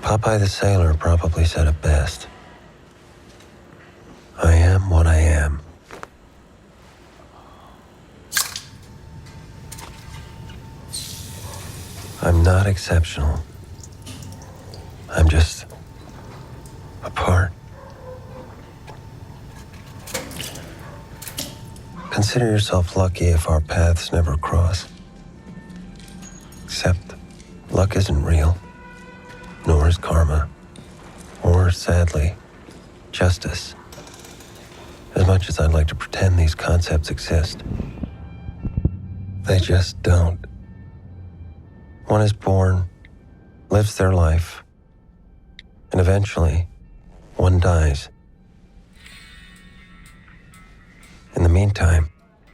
Popeye the Sailor probably said it best. I am what I am. I'm not exceptional. I'm just a part. Consider yourself lucky if our paths never cross. Except, luck isn't real, nor is karma, or, sadly, justice. As much as I'd like to pretend these concepts exist, they just don't. One is born, lives their life, and eventually, one dies. In the meantime,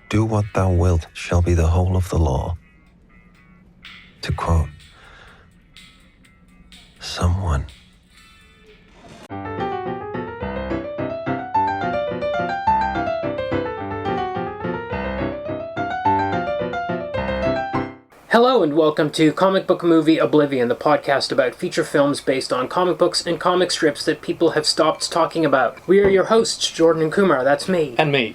do what thou wilt shall be the whole of the law. To quote someone. Hello and welcome to Comic Book Movie Oblivion, the podcast about feature films based on comic books and comic strips that people have stopped talking about. We are your hosts, Jordan and Kumar, that's me. And me.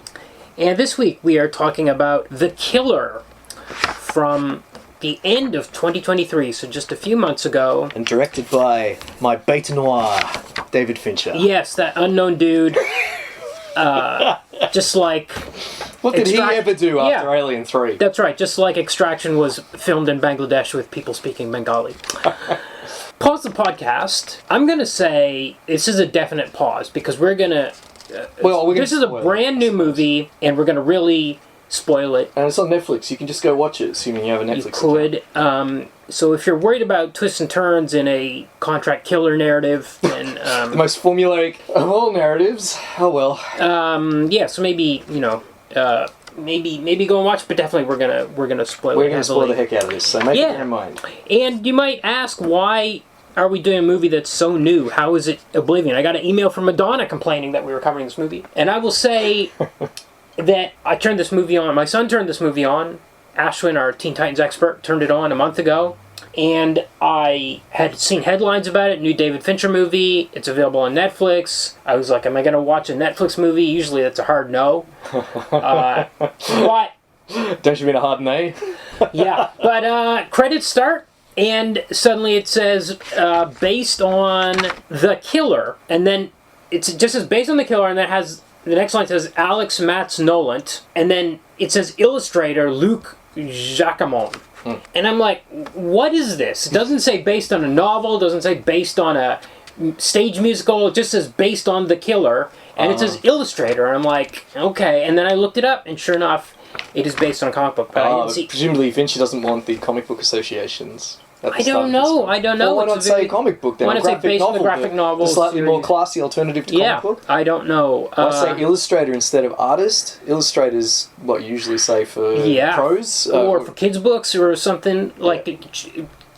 And this week we are talking about The Killer from the end of 2023, so just a few months ago. And directed by my beta noir, David Fincher. Yes, that unknown dude. Just like... What did he ever do after Alien 3? That's right, just like Extraction was filmed in Bangladesh with people speaking Bengali. Pause the podcast. I'm going to say this is a definite pause, because we're going to... this is a brand new movie, and we're going to really spoil it. And it's on Netflix. You can just go watch it, assuming you have a Netflix account. So if you're worried about twists and turns in a contract killer narrative, then... the most formulaic of all narratives. Oh well. So maybe, maybe go and watch, but definitely we're gonna spoil it. We're gonna spoil the heck out of this, so make it in mind. And you might ask, why are we doing a movie that's so new? How is it Oblivion? I got an email from Madonna complaining that we were covering this movie. And I will say that I turned this movie on. My son turned this movie on. Ashwin, our Teen Titans expert, turned it on a month ago. And I had seen headlines about it. New David Fincher movie. It's available on Netflix. I was like, am I going to watch a Netflix movie? Usually that's a hard no. But... Don't you mean a hard nay? Yeah. But credits start. And suddenly it says, based on The Killer. And then it just says, based on The Killer. And then has the next line says, Alex Matz Nolant. And then it says, illustrator Luc Jacamon. And I'm like, what is this? It doesn't say based on a novel. It doesn't say based on a stage musical. It just says based on The Killer. And it says illustrator. And I'm like, okay. And then I looked it up. And sure enough, it is based on a comic book. But I didn't see... Presumably Fincher doesn't want the comic book associations. I don't know. Well, why not say comic book then? Why not say based on the graphic novel? The slightly more classy alternative to comic book? I don't know. Why say illustrator instead of artist? Illustrators, what you usually say for prose? Or for kids' books or something like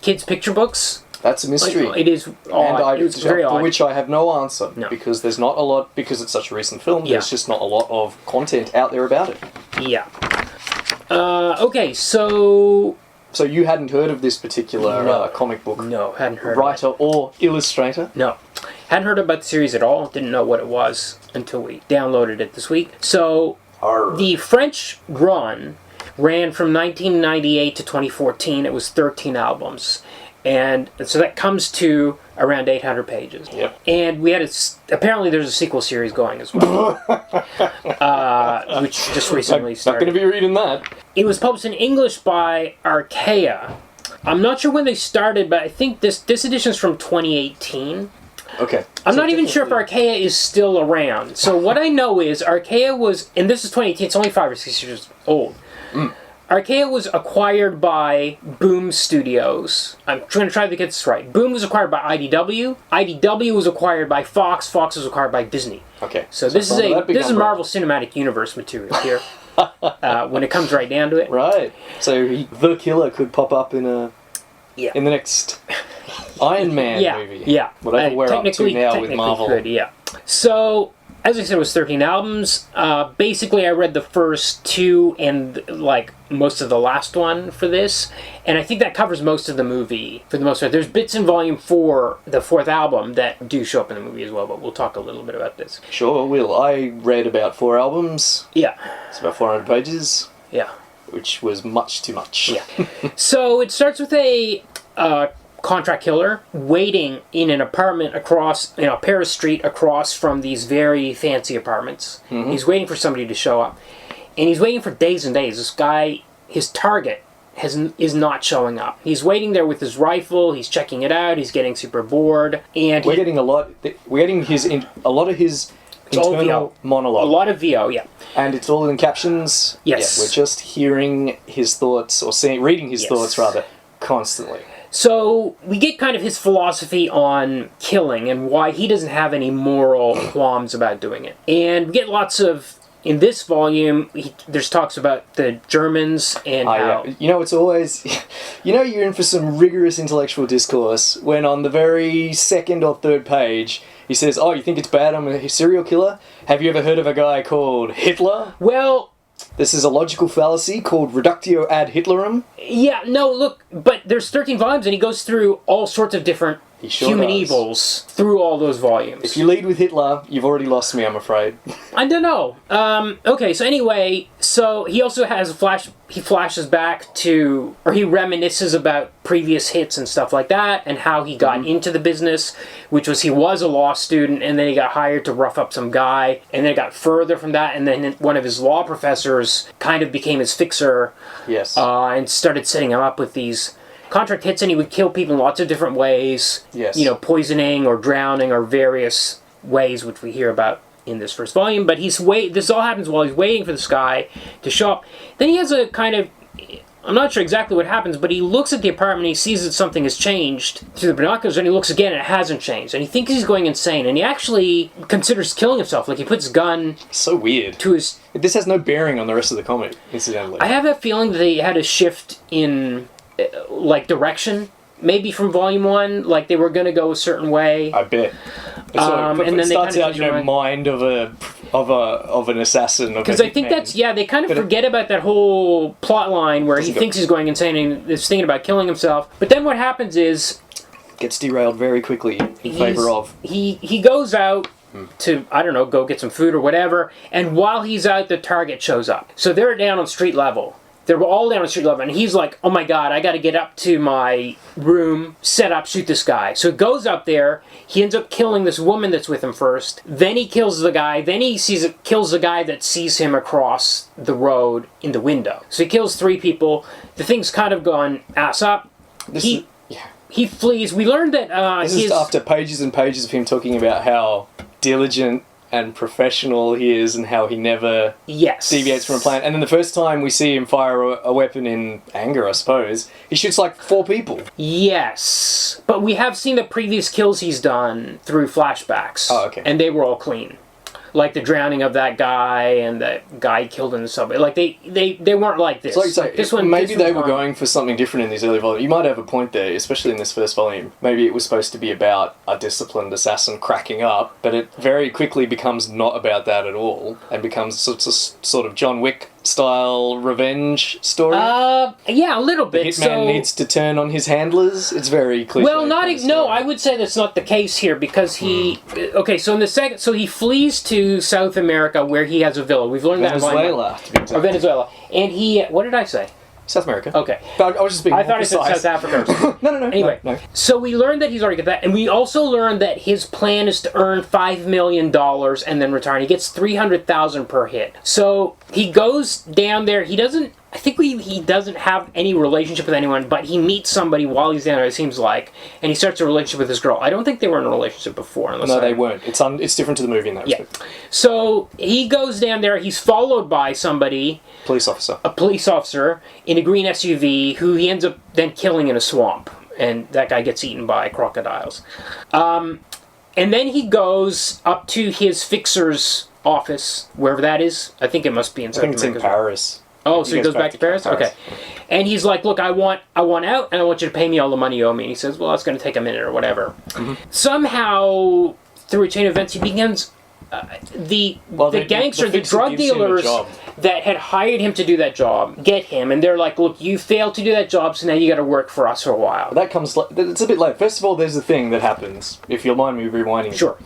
kids' picture books. That's a mystery. It is odd. It's very odd. For which I have no answer. No. Because there's not a lot, because it's such a recent film, there's just not a lot of content out there about it. Yeah. Okay, so... So you hadn't heard of this particular comic book hadn't heard writer or illustrator? No. Hadn't heard about the series at all. Didn't know what it was until we downloaded it this week. So, the French run ran from 1998 to 2014. It was 13 albums. And so that comes to around 800 pages. Yep. And we had apparently there's a sequel series going as well. Which just recently started. Not going to be reading that. It was published in English by Archaea. I'm not sure when they started, but I think this edition is from 2018. Okay. I'm not even sure if Archaea is still around. So what I know is Archaea was, and this is 2018, it's only 5 or 6 years old. Archaea was acquired by Boom Studios. I'm going to try to get this right. Boom was acquired by IDW. IDW was acquired by Fox. Fox was acquired by Disney. Okay. So this is Marvel Cinematic Universe material here. When it comes right down to it. Right. So The Killer could pop up in the next Iron Man movie. Yeah. Whatever we're up to now with Marvel. Could, yeah. So as I said, it was 13 albums. Basically, I read the first 2 and like most of the last one for this, and I think that covers most of the movie for the most part. There's bits in Volume 4, the 4th album, that do show up in the movie as well, but we'll talk a little bit about this. Sure, will. I read about 4 albums. Yeah. It's about 400 pages. Yeah. Which was much too much. Yeah. So it starts with a contract killer waiting in an apartment across, Paris Street, across from these very fancy apartments. Mm-hmm. He's waiting for somebody to show up. And he's waiting for days and days. This guy, his target, is not showing up. He's waiting there with his rifle. He's checking it out. He's getting super bored. And we're getting a lot of his internal monologue. A lot of VO, yeah. And it's all in captions. Yes. Yeah, we're just hearing his thoughts, or reading his thoughts, rather, constantly. So we get kind of his philosophy on killing and why he doesn't have any moral qualms about doing it. And we get lots of... In this volume, there's talks about the Germans and how... Yeah. It's always... you're in for some rigorous intellectual discourse when on the very second or third page, he says, oh, you think it's bad I'm a serial killer? Have you ever heard of a guy called Hitler? Well... This is a logical fallacy called reductio ad Hitlerum. Yeah, no, look, but there's 13 volumes and he goes through all sorts of different human evils through all those volumes. If you lead with Hitler, you've already lost me, I'm afraid. I don't know. Okay, so anyway, so he also has he flashes back to, or he reminisces about previous hits and stuff like that, and how he got into the business, which was he was a law student, and then he got hired to rough up some guy, and then it got further from that, and then one of his law professors kind of became his fixer. Yes. And started setting him up with these contract hits, and he would kill people in lots of different ways. Yes. Poisoning or drowning or various ways, which we hear about in this first volume. But this all happens while he's waiting for this guy to show up. Then he has a kind of... I'm not sure exactly what happens, but he looks at the apartment and he sees that something has changed through the binoculars, and he looks again and it hasn't changed. And he thinks he's going insane, and he actually considers killing himself. Like, he puts his gun... So weird. ...to his... This has no bearing on the rest of the comic, incidentally. I have a feeling that they had a shift in... direction, maybe from Volume 1, like they were going to go a certain way. I bet. And then it starts they out, mind of an assassin. Because I think they kind of forget about that whole plot line where he thinks he's going insane and is thinking about killing himself. But then what happens is... Gets derailed very quickly in favor of... He goes out to, I don't know, go get some food or whatever, and while he's out, the target shows up. So they're down on street level. They were all down on street level, and he's like, oh my god, I gotta get up to my room, set up, shoot this guy. So he goes up there, he ends up killing this woman that's with him first, then he kills the guy, then he kills the guy that sees him across the road in the window. So he kills 3 people, the thing's kind of gone ass up, he flees. We learned that this is after pages and pages of him talking about how diligent and professional he is, and how he never deviates from a plan. And then the first time we see him fire a weapon in anger, I suppose, he shoots like 4 people. Yes. But we have seen the previous kills he's done through flashbacks. Oh, okay. And they were all clean. Like the drowning of that guy and that guy killed in the subway. Like, they weren't like this. It's like this one, maybe they were going for something different in these early volumes. You might have a point there, especially in this first volume. Maybe it was supposed to be about a disciplined assassin cracking up, but it very quickly becomes not about that at all, and becomes sort of John Wick style revenge story. Yeah, a little bit. The hitman needs to turn on his handlers. It's very cliche. Well, no, I would say that's not the case here, because he... Okay, so in the second... So he flees to South America, where he has a villa. We've learned Venezuela, that... Venezuela. Or Venezuela. And he... What did I say? South America. Okay. But I was just being I thought I said South Africa. No. Anyway, no. So we learned that he's already got that, and we also learned that his plan is to earn $5 million and then retire. And he gets $300,000 per hit. So he goes down there. He doesn't... I think he doesn't have any relationship with anyone, but he meets somebody while he's down there, it seems like, and he starts a relationship with this girl. I don't think they were in a relationship before. They weren't. It's different to the movie in that respect. So he goes down there, he's followed by somebody... A police officer in a green SUV, who he ends up then killing in a swamp, and that guy gets eaten by crocodiles. And then he goes up to his fixer's office, wherever that is. I think it must be in South America. I think it's in Paris. Oh, so he goes back to Paris? Okay. And he's like, look, I want out, and I want you to pay me all the money you owe me. And he says, well, that's going to take a minute or whatever. Mm-hmm. Somehow, through a chain of events, he begins the the gangster, the fixer drug gives him a dealers job. that had hired him to do that job get him, and they're like, look, you failed to do that job, so now you got to work for us for a while. That comes. It's a bit late. First of all, there's a thing that happens. If you'll mind me rewinding. Sure.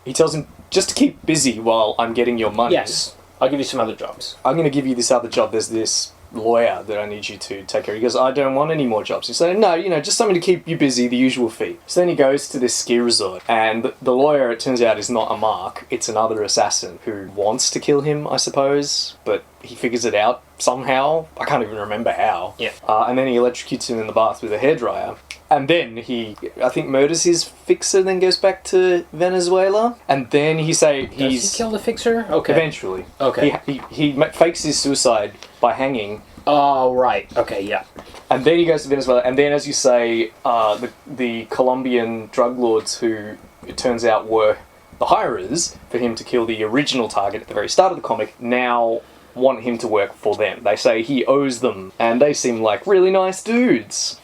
He tells him just to keep busy while I'm getting your money. Yes. I'll give you some other jobs. I'm going to give you this other job. There's this lawyer that I need you to take care of. He goes, I don't want any more jobs. He's saying, no, just something to keep you busy, the usual fee. So then he goes to this ski resort, and the lawyer, it turns out, is not a mark. It's another assassin who wants to kill him, I suppose, but he figures it out somehow. I can't even remember how. Yeah. And then he electrocutes him in the bath with a hairdryer. And then he, I think, murders his fixer, then goes back to Venezuela. And then Does he kill the fixer? Okay. Eventually. Okay. He fakes his suicide by hanging. Oh, right. Okay, yeah. And then he goes to Venezuela. And then, as you say, the Colombian drug lords who, it turns out, were the hirers for him to kill the original target at the very start of the comic, now want him to work for them. They say he owes them. And they seem like really nice dudes.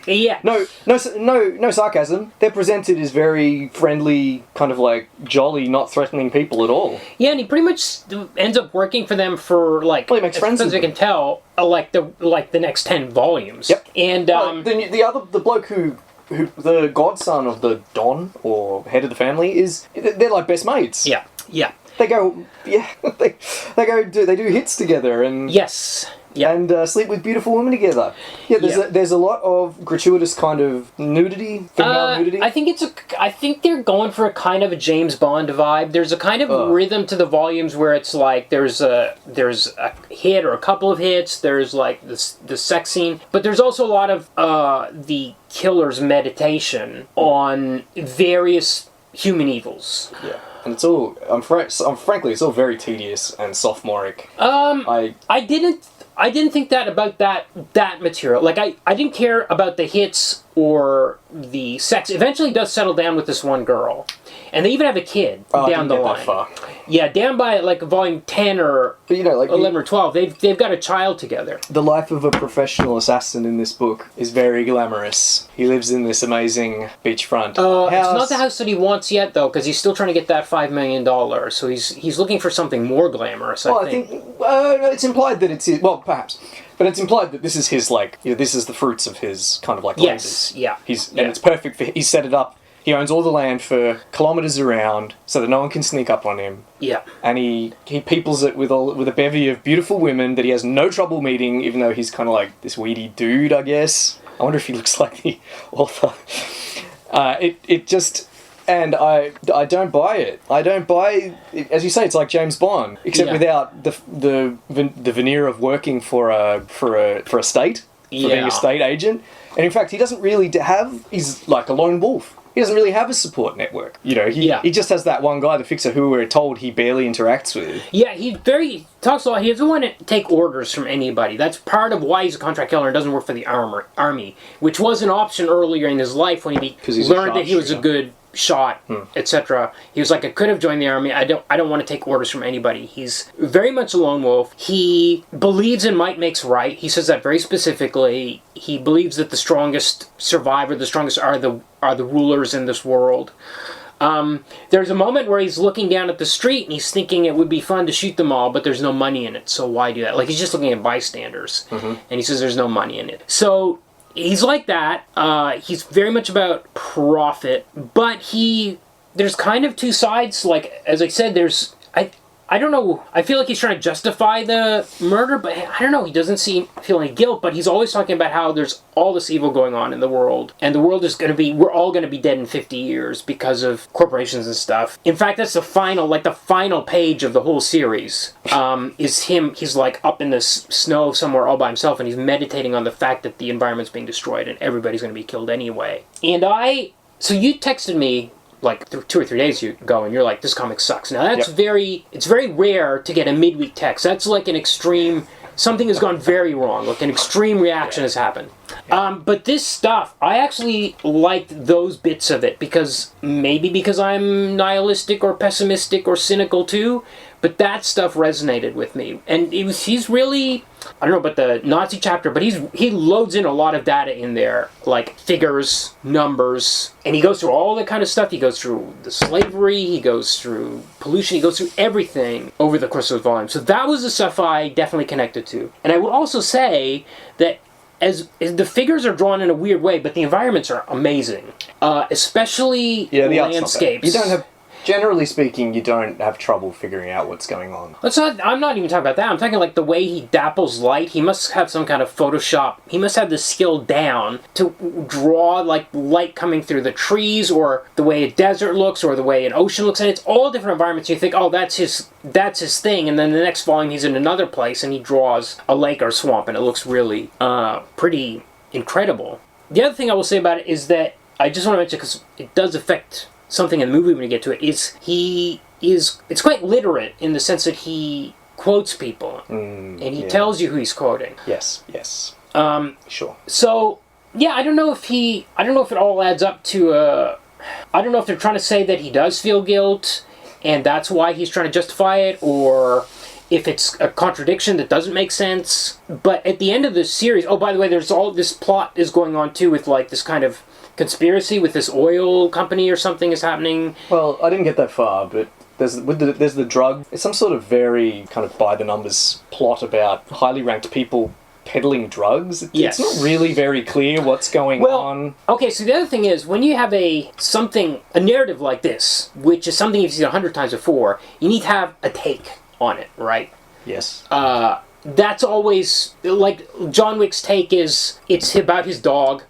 Yeah. No sarcasm. They're presented as very friendly, kind of like jolly, not threatening people at all. Yeah, and he pretty much ends up working for them for like, Well, he makes friends as with I can tell, like the next 10 volumes. Yep. And the bloke who the godson of the Don or head of the family they're like best mates. yeah. They go they do hits together and Yes. Yeah. and sleep with beautiful women together. Yeah, there's a lot of gratuitous kind of nudity, female nudity. I think they're going for a kind of a James Bond vibe. There's a kind of rhythm to the volumes where it's like there's a hit or a couple of hits. There's like the sex scene, but there's also a lot of the killer's meditation on various human evils. Yeah. And it's all, frankly, it's all very tedious and sophomoric. I didn't think that about that material. Like, I didn't care about the hits or the sex. Eventually, it does settle down with this one girl. And they even have a kid down the line. That far. Yeah, down by, like, volume 10 or but, 11 or 12, they've got a child together. The life of a professional assassin in this book is very glamorous. He lives in this amazing beachfront house. It's not the house that he wants yet, though, because he's still trying to get that $5 million. So he's looking for something more glamorous, I think. It's implied that it's his, well, perhaps. But it's implied that this is his, like, this is the fruits of his kind of, like, yes, labors. Yeah. And it's perfect for, he's set it up. He owns all the land for kilometres around so that no one can sneak up on him. Yeah. And he peoples it with a bevy of beautiful women that he has no trouble meeting, even though he's kind of like this weedy dude, I guess. I wonder if he looks like the author. It just... And I don't buy it. I don't buy it. As you say, it's like James Bond, except without the veneer of working for a state, for being a state agent. And in fact, he doesn't really he's like a lone wolf. He doesn't really have a support network. He just has that one guy, the fixer, who we're told he barely interacts with. Yeah, he talks a lot. He doesn't want to take orders from anybody. That's part of why he's a contract killer and doesn't work for the army, which was an option earlier in his life when he learned that he was a good shot, etc. He was like, I could have joined the army. I don't want to take orders from anybody. He's very much a lone wolf. He believes in might makes right. He says that very specifically. He believes that the strongest survive, or the strongest are the rulers in this world. There's a moment where he's looking down at the street and he's thinking it would be fun to shoot them all, but there's no money in it, so why do that? Like, he's just looking at bystanders, and he says there's no money in it. So he's like that. He's very much about profit, but there's kind of two sides. Like, as I said, I don't know. I feel like he's trying to justify the murder, but I don't know. He doesn't feel any guilt, but he's always talking about how there's all this evil going on in the world, and the world is we're all going to be dead in 50 years because of corporations and stuff. In fact, that's the final page of the whole series, is him. He's like up in the snow somewhere all by himself, and he's meditating on the fact that the environment's being destroyed and everybody's going to be killed anyway. And so you texted me like 2 or 3 days ago, and you're like, this comic sucks. Now that's it's very rare to get a midweek text. That's like an extreme, something has gone very wrong, like an extreme reaction has happened. But this stuff, I actually liked those bits of it, because I'm nihilistic or pessimistic or cynical too, but that stuff resonated with me. And he's really, I don't know about the Nazi chapter, but he loads in a lot of data in there, like figures, numbers, and he goes through all that kind of stuff. He goes through the slavery, he goes through pollution, he goes through everything over the course of the volume. So that was the stuff I definitely connected to. And I would also say that as the figures are drawn in a weird way, but the environments are amazing, especially the art's not bad. landscapes. You don't have, generally speaking, you don't have trouble figuring out what's going on. I'm not even talking about that. I'm talking like the way he dapples light. He must have some kind of Photoshop. He must have the skill down to draw like light coming through the trees, or the way a desert looks, or the way an ocean looks. And it's all different environments. You think, oh, that's his thing. And then the next volume, he's in another place and he draws a lake or swamp, and it looks really pretty incredible. The other thing I will say about it is that I just want to mention, because it does affect something in the movie when you get to it, is it's quite literate in the sense that he quotes people and he tells you who he's quoting. Yes. Sure. So yeah, I don't know if it all adds up to I don't know if they're trying to say that he does feel guilt and that's why he's trying to justify it, or if it's a contradiction that doesn't make sense. But at the end of the series, oh, by the way, there's all this plot is going on too, with like this kind of conspiracy with this oil company or something is happening. Well, I didn't get that far, but there's the drug. It's some sort of very kind of by the numbers plot about highly ranked people peddling drugs. Yes. It's not really very clear what's going on. Okay, so the other thing is, when you have a narrative like this, which is something you've seen 100 times before, you need to have a take on it, right? Yes. That's always, like, John Wick's take is, it's about his dog,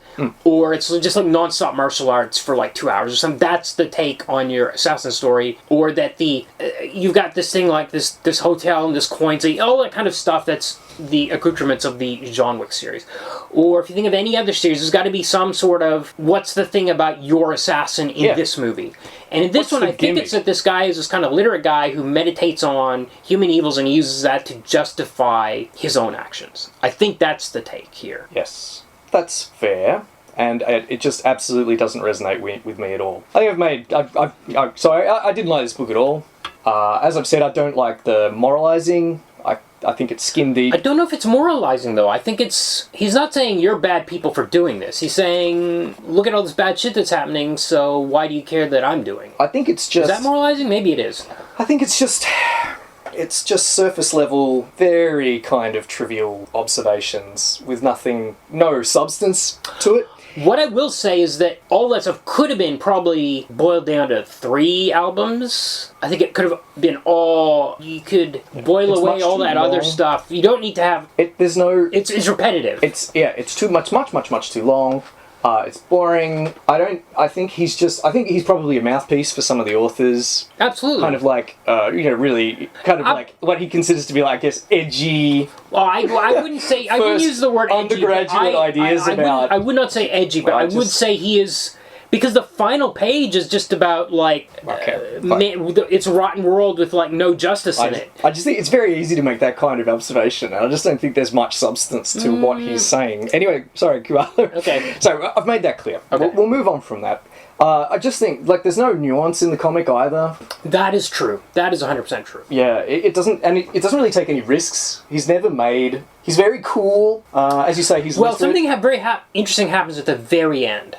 or it's just like non-stop martial arts for like 2 hours or something. That's the take on your assassin story. Or that you've got this thing like this hotel and this coins, all that kind of stuff. That's the accoutrements of the John Wick series. Or if you think of any other series, there's got to be some sort of, what's the thing about your assassin in this movie? And in this one, I think it's that this guy is this kind of literate guy who meditates on human evils and he uses that to justify his own actions. I think that's the take here. Yes. That's fair, and it just absolutely doesn't resonate with me at all. I think I didn't like this book at all. As I've said, I don't like the moralizing. I think it's skin deep. I don't know if it's moralizing, though. I think he's not saying you're bad people for doing this. He's saying, look at all this bad shit that's happening, so why do you care that I'm doing? I think it's just... Is that moralizing? Maybe it is. I think it's just surface level, very kind of trivial observations with no substance to it. What I will say is that all that stuff could have been probably boiled down to 3 albums. I think it could have been you could boil away all that other stuff. You don't need to have... It's repetitive. It's too much too long. It's boring. I think he's probably a mouthpiece for some of the authors. Absolutely. Kind of like, really, kind of like what he considers to be like, I guess, edgy. Well, I wouldn't say, I wouldn't use the word edgy. Undergraduate ideas about... I would not say edgy, but I would say he is... Because the final page is just about, like, it's a rotten world with, like, no justice in it. I just think it's very easy to make that kind of observation, and I just don't think there's much substance to what he's saying. Anyway, sorry, Kumar. Okay. So, I've made that clear. Okay. We'll move on from that. I just think, like, there's no nuance in the comic either. That is true. That is 100% true. Yeah, it doesn't really take any risks. He's very cool. As you say, he's Well, something very interesting happens at the very end.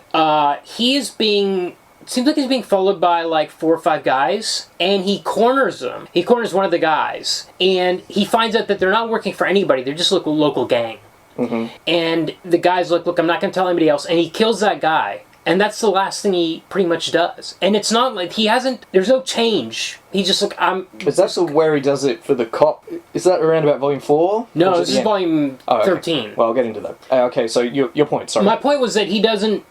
Seems like he's being followed by like 4 or 5 guys, and he corners them. He corners one of the guys, and he finds out that they're not working for anybody. They're just a local gang. Mm-hmm. And the guy's like, look, I'm not going to tell anybody else. And he kills that guy. And that's the last thing he pretty much does. And it's not like there's no change. He's just like, Is that where he does it for the cop? Is that around about volume 4? No, this is volume 13. Okay. Well, I'll get into that. Okay, so your point, sorry. My point was that he hasn't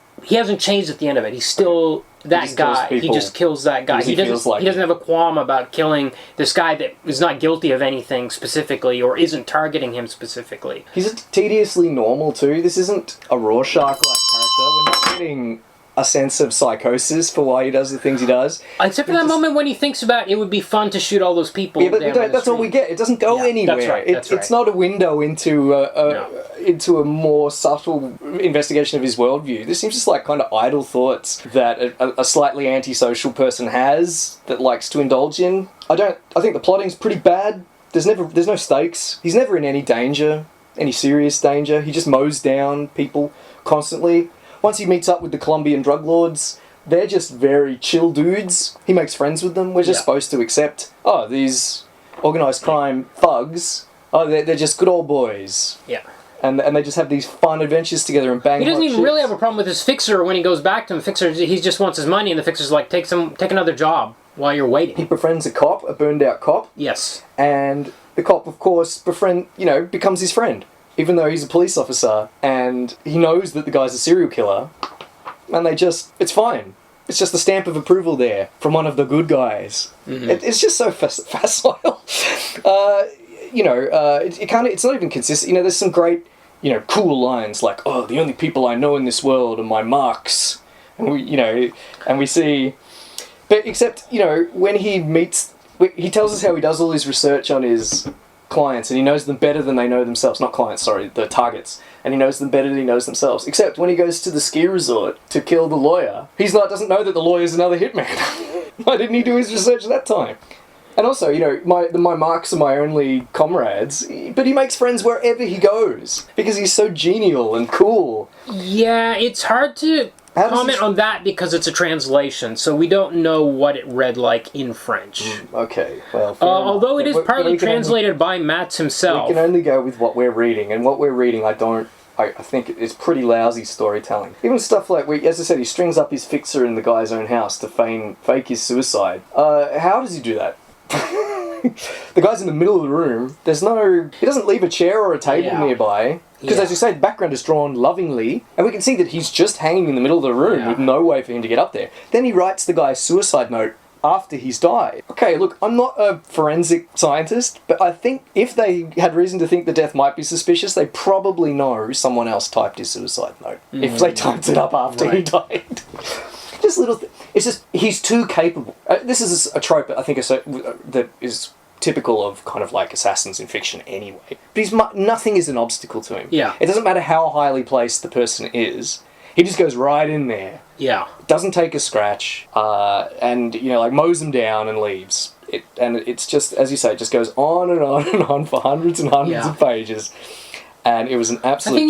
changed at the end of it. He's still that guy. He just kills that guy. He doesn't have a qualm about killing this guy that is not guilty of anything specifically or isn't targeting him specifically. He's tediously normal too. This isn't a Rorschach-like character. We're not getting a sense of psychosis for why he does the things he does. Except for that moment when he thinks about it would be fun to shoot all those people. Yeah, but that's all we get. It doesn't go anywhere. That's right. It's not a window into a more subtle investigation of his worldview. This seems just like kind of idle thoughts that a slightly antisocial person has that likes to indulge in. I think the plotting's pretty bad. There's no stakes. He's never in any danger. any serious danger. He just mows down people constantly. Once he meets up with the Colombian drug lords, they're just very chill dudes. He makes friends with them. We're just supposed to accept, these organised crime thugs, they're just good old boys. Yeah. And they just have these fun adventures together and bang. He doesn't even really have a problem with his fixer when he goes back to him. Fixer, he just wants his money, and the fixer's like, take another job while you're waiting. He befriends a burned out cop. Yes. And the cop, of course, becomes his friend, even though he's a police officer, and he knows that the guy's a serial killer, and it's fine. It's just the stamp of approval there from one of the good guys. Mm-hmm. It's just so facile. It's not even consistent. There's some great, cool lines like, "Oh, the only people I know in this world are my marks," and we see, but except when he meets, he tells us how he does all his research on his clients, and he knows them better than they know themselves. Not clients, sorry, the targets, and he knows them better than he knows themselves. Except when he goes to the ski resort to kill the lawyer, doesn't know that the lawyer's another hitman. Why didn't he do his research at that time? And also, my marks are my only comrades, but he makes friends wherever he goes, because he's so genial and cool. Yeah, it's hard to comment on that because it's a translation, so we don't know what it read like in French. Okay, well... although it is partly translated by Matz himself. We can only go with what we're reading, and what we're reading, I think it's pretty lousy storytelling. Even stuff like, as I said, he strings up his fixer in the guy's own house to fake his suicide. How does he do that? The guy's in the middle of the room. He doesn't leave a chair or a table nearby. Because as you say, the background is drawn lovingly, and we can see that he's just hanging in the middle of the room with no way for him to get up there. Then he writes the guy's suicide note after he's died. Okay, look, I'm not a forensic scientist, but I think if they had reason to think the death might be suspicious, they probably know someone else typed his suicide note. If they typed it up after he died. Just little it's just, he's too capable. This is a trope, I think, that is typical of kind of like assassins in fiction anyway. But nothing is an obstacle to him. Yeah. It doesn't matter how highly placed the person is. He just goes right in there. Yeah. Doesn't take a scratch, and mows them down and leaves. It's just, as you say, it just goes on and on and on for hundreds and hundreds of pages. And it was an absolute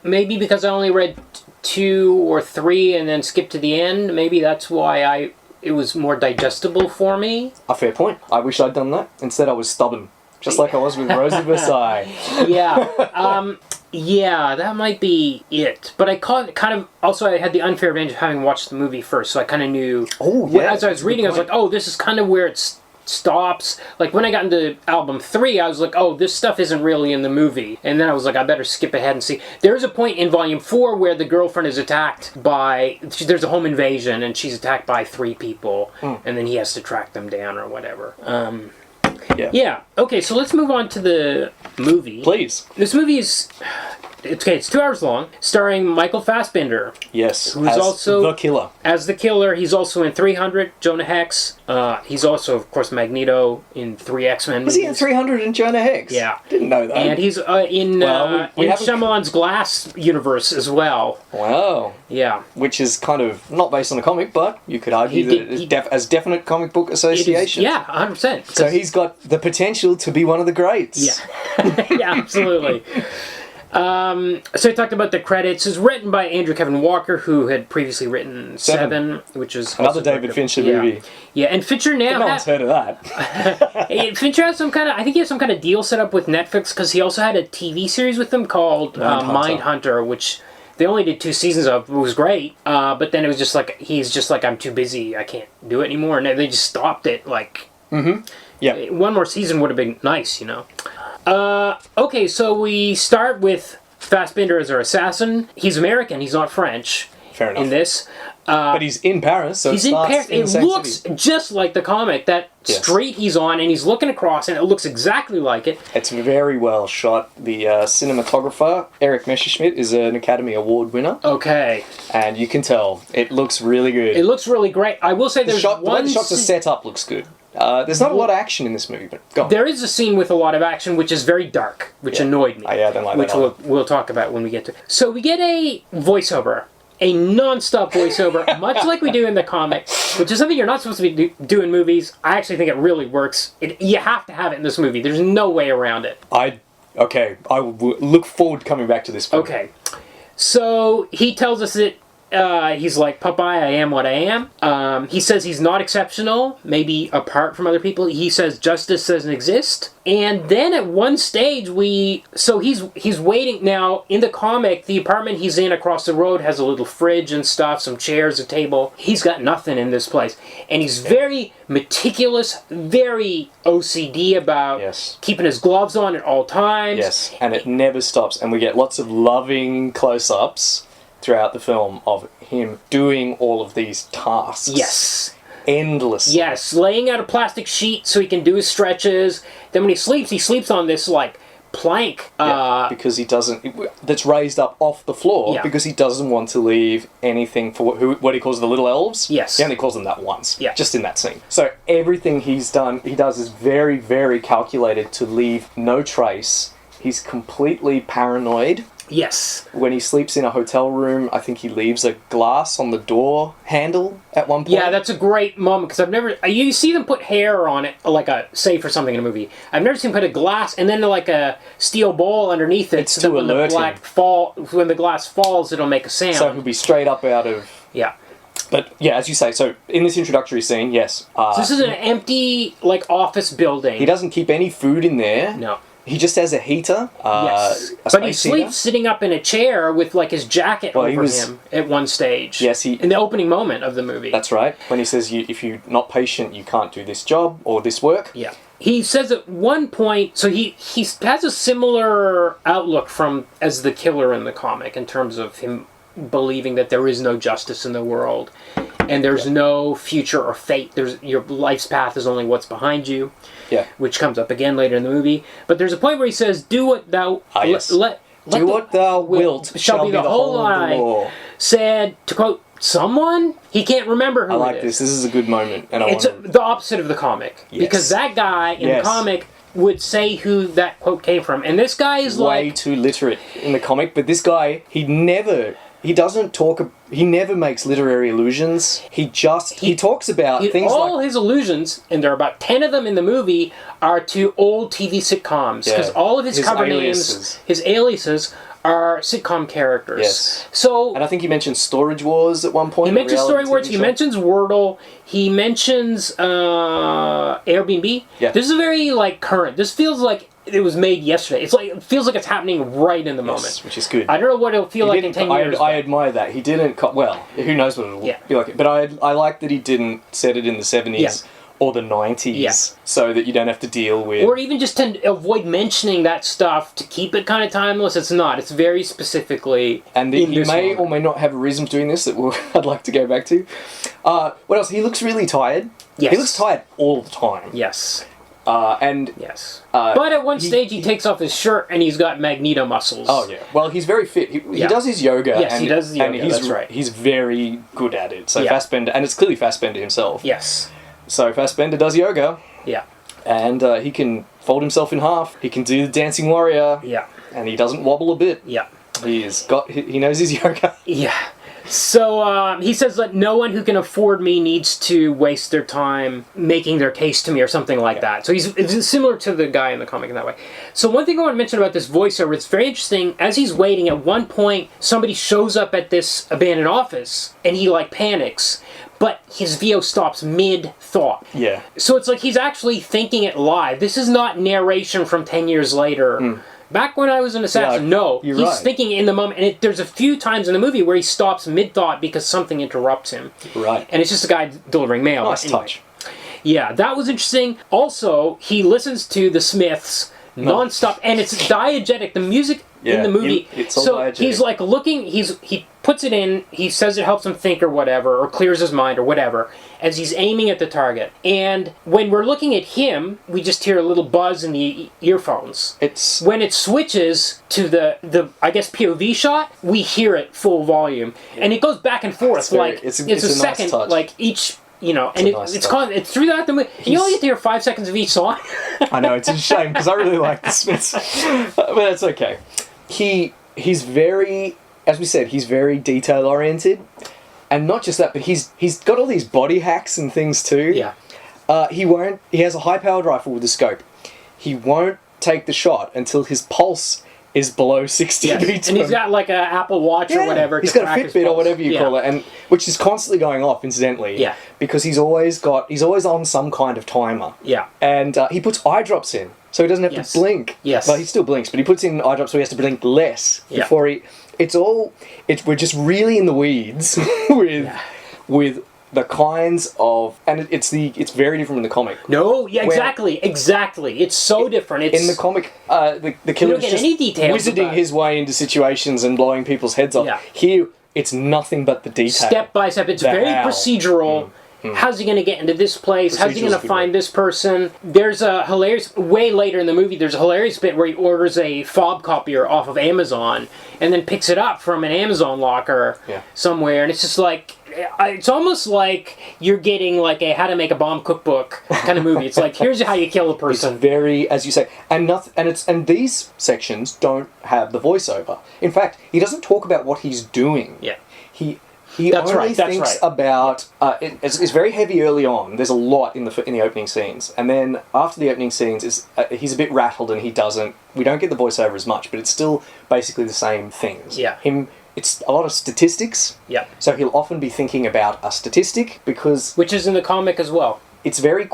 maybe because I only read 2 or 3 and then skipped to the end, maybe that's why it was more digestible for me. A fair point. I wish I'd done that. Instead I was stubborn. Just like I was with Rose of Versailles. Yeah, that might be it. But I I had the unfair advantage of having watched the movie first, so I kind of knew... As I was reading, I was like, this is kind of where it stops. Like, when I got into album 3, I was like, this stuff isn't really in the movie. And then I was like, I better skip ahead and see. There's a point in volume 4 where the girlfriend is attacked by... There's a home invasion, and she's attacked by 3 people, and then he has to track them down or whatever. Yeah. Okay, so let's move on to the movie. Please. This movie is... It's 2 hours long, starring Michael Fassbender. Yes, who's as also the killer. As the killer. He's also in 300, Jonah Hex. He's also, of course, Magneto in 3 X-Men movies. Is he in 300 and Jonah Hex? Yeah. Didn't know that. And he's in Shyamalan's Glass universe as well. Wow. Yeah. Which is kind of not based on a comic, but you could argue that it has definite comic book association. Yeah, 100%. So he's got the potential to be one of the greats. Yeah. Yeah, absolutely. So I talked about the credits. It's written by Andrew Kevin Walker, who had previously written Seven, which is another David Fincher movie. Yeah, and Fincher now... No one's heard of that. Fincher has I think he has some kind of deal set up with Netflix, because he also had a TV series with them called Mindhunter, which they only did 2 seasons of. It was great, but then it was just like, he's just like, I'm too busy, I can't do it anymore, and they just stopped it, like... Mm-hmm. Yeah. One more season would have been nice, Okay, so we start with Fassbender as our assassin. He's American, he's not French. Fair enough. In this. But he's in Paris, so he's in Paris. It looks just like the comic. That street he's on, and he's looking across, and it looks exactly like it. It's very well shot. The cinematographer, Eric Messerschmidt, is an Academy Award winner. Okay. And you can tell, it looks really good. It looks really great. I will say there's the way the shots are set up looks good. There's not a lot of action in this movie, but go on. There is a scene with a lot of action, which is very dark, which annoyed me. I don't like that. Which we'll talk about when we get to... So we get a voiceover. A non-stop voiceover, much like we do in the comic, which is something you're not supposed to be do in movies. I actually think it really works. You have to have it in this movie. There's no way around it. I Okay, I will look forward to coming back to this point. Okay. So he tells us that he's like, Popeye, I am what I am. He says he's not exceptional, maybe apart from other people. He says justice doesn't exist. And then at one stage he's waiting. Now, in the comic, the apartment he's in across the road has a little fridge and stuff, some chairs, a table. He's got nothing in this place. And he's very meticulous, very OCD about keeping his gloves on at all times. Yes, and it never stops. And we get lots of loving close-ups throughout the film of him doing all of these tasks. Yes. Endlessly. Yes, laying out a plastic sheet so he can do his stretches. Then when he sleeps on this, like, plank. Because he doesn't... That's raised up off the floor because he doesn't want to leave anything for what he calls the little elves. Yes. He only calls them that once. Yeah. Just in that scene. So everything he does is very, very calculated to leave no trace. He's completely paranoid. Yes. When he sleeps in a hotel room, I think he leaves a glass on the door handle at one point. Yeah, that's a great moment, because I've never... You see them put hair on it, like a safe or something in a movie. I've never seen them put a glass and then like a steel bowl underneath it. It's to alert him. When the glass falls, it'll make a sound. So he'll be straight up out of... Yeah. But, yeah, as you say, so in this introductory scene, yes. So this is an empty, like, office building. He doesn't keep any food in there. No. He just has a heater. Yes. But he sleeps sitting up in a chair with, like, his jacket over him at one stage. Yes, in the opening moment of the movie. That's right. When he says, if you're not patient, you can't do this job or this work. Yeah. He says at one point, so he has a similar outlook as the killer in the comic in terms of him believing that there is no justice in the world and there's no future or fate. Your life's path is only what's behind you. Yeah. Which comes up again later in the movie. But there's a point where he says, do what thou... Do what thou wilt shall be the whole lie. Said, to quote someone, he can't remember who I like it this. This is a good moment. And it's the opposite of the comic. Yes. Because that guy in the comic would say who that quote came from. And this guy is way too literate in the comic. But this guy, he never makes literary allusions. He talks about things all his allusions, and there are about 10 of them in the movie, are to old TV sitcoms. Because all of his cover names, his aliases, are sitcom characters. Yes. So, and I think he mentions Storage Wars at one point. He mentions Storage Wars. He mentions Wordle. He mentions Airbnb. Yeah. This is very current. This feels like it was made yesterday. It feels like it's happening right in the moment. Which is good. I don't know what it'll feel like in 10 years. I admire that. He didn't... who knows what it'll be like. But I like that he didn't set it in the 70s or the 90s so that you don't have to deal with... Or even just to avoid mentioning that stuff to keep it kind of timeless. It's not. It's very specifically and he may or may not have a reason for doing this that I'd like to go back to. What else? He looks really tired. Yes. He looks tired all the time. Yes. But at one stage he takes off his shirt and he's got Magneto muscles. Oh yeah. Well, he's very fit. He does his yoga. Yes, he does yoga. And that's right. He's very good at it. So Fassbender, and it's clearly Fassbender himself. Yes. So Fassbender does yoga. Yeah. And he can fold himself in half. He can do the dancing warrior. Yeah. And he doesn't wobble a bit. Yeah. He knows his yoga. Yeah. So he says that no one who can afford me needs to waste their time making their case to me or something like that. So it's similar to the guy in the comic in that way. So one thing I want to mention about this voiceover, it's very interesting. As he's waiting, at one point, somebody shows up at this abandoned office and he panics. But his VO stops mid-thought. Yeah. So it's like he's actually thinking it live. This is not narration from 10 years later. Back when I was an assassin, he's thinking in the moment. And there's a few times in the movie where he stops mid-thought because something interrupts him. Right. And it's just a guy delivering mail. Nice touch. Yeah, that was interesting. Also, he listens to the Smiths non-stop. And it's diegetic. The music in the movie. It's all diegetic. He's looking, he puts it in, he says it helps him think or whatever, or clears his mind or whatever, as he's aiming at the target. And when we're looking at him, we just hear a little buzz in the earphones. When it switches to the I guess POV shot, we hear it full volume. And it goes back and forth, it's a second, nice each... and it's through that the movie. You only get to hear 5 seconds of each song. I know, it's a shame because I really like the Smiths, but that's okay. He's very, as we said, he's very detail oriented, and not just that, but he's got all these body hacks and things too. Yeah. He has a high powered rifle with a scope. He won't take the shot until his pulse is below 60 Yes. beats. And he's got like an Apple Watch or whatever. He's to got a track his Fitbit or pulse. whatever you Yeah. call it, and which is constantly going off, incidentally. Yeah. Because he's always on some kind of timer. Yeah. And he puts eye drops in, so he doesn't have Yes. to blink. Yes. Well, he still blinks, but he puts in eye drops so he has to blink less Yeah. before he. We're just really in the weeds with the kinds of, and it's very different in the comic. No, yeah, exactly. It's so different. It's In the comic, the killer don't is get just any details wizarding about his way into situations and blowing people's heads off. Yeah. Here, it's nothing but the detail. step by step. It's The very how. procedural. How's he going to get into this place? How's he going Procedural's to a good find word. this person? There's a hilarious, way later in the movie, there's a hilarious bit where he orders a fob copier off of Amazon and then picks it up from an Amazon locker somewhere. And it's just like, it's almost like you're getting like a how to make a bomb cookbook kind of movie. It's like, here's how you kill a It's person. very, as you say, and these sections don't have the voiceover. In fact, he doesn't talk about what he's doing. Yeah. He That's only right, that's thinks right. about. It's very heavy early on. There's a lot in the opening scenes, and then after the opening scenes, he's a bit rattled, and he doesn't. We don't get the voiceover as much, but it's still basically the same things. Yeah. It's a lot of statistics. Yeah. So he'll often be thinking about a statistic because Which is in the comic as well. it's very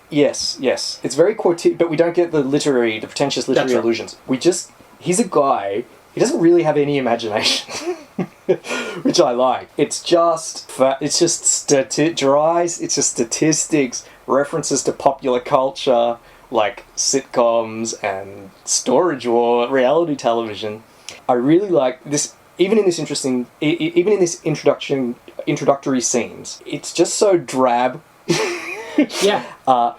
Yes. It's very quote, but we don't get the pretentious literary That's right. allusions. He's a guy. He doesn't really have any imagination, which I like. It's just statistics, references to popular culture, like sitcoms and Storage War, reality television. I really like this. Even in this introductory scenes, it's just so drab. Yeah.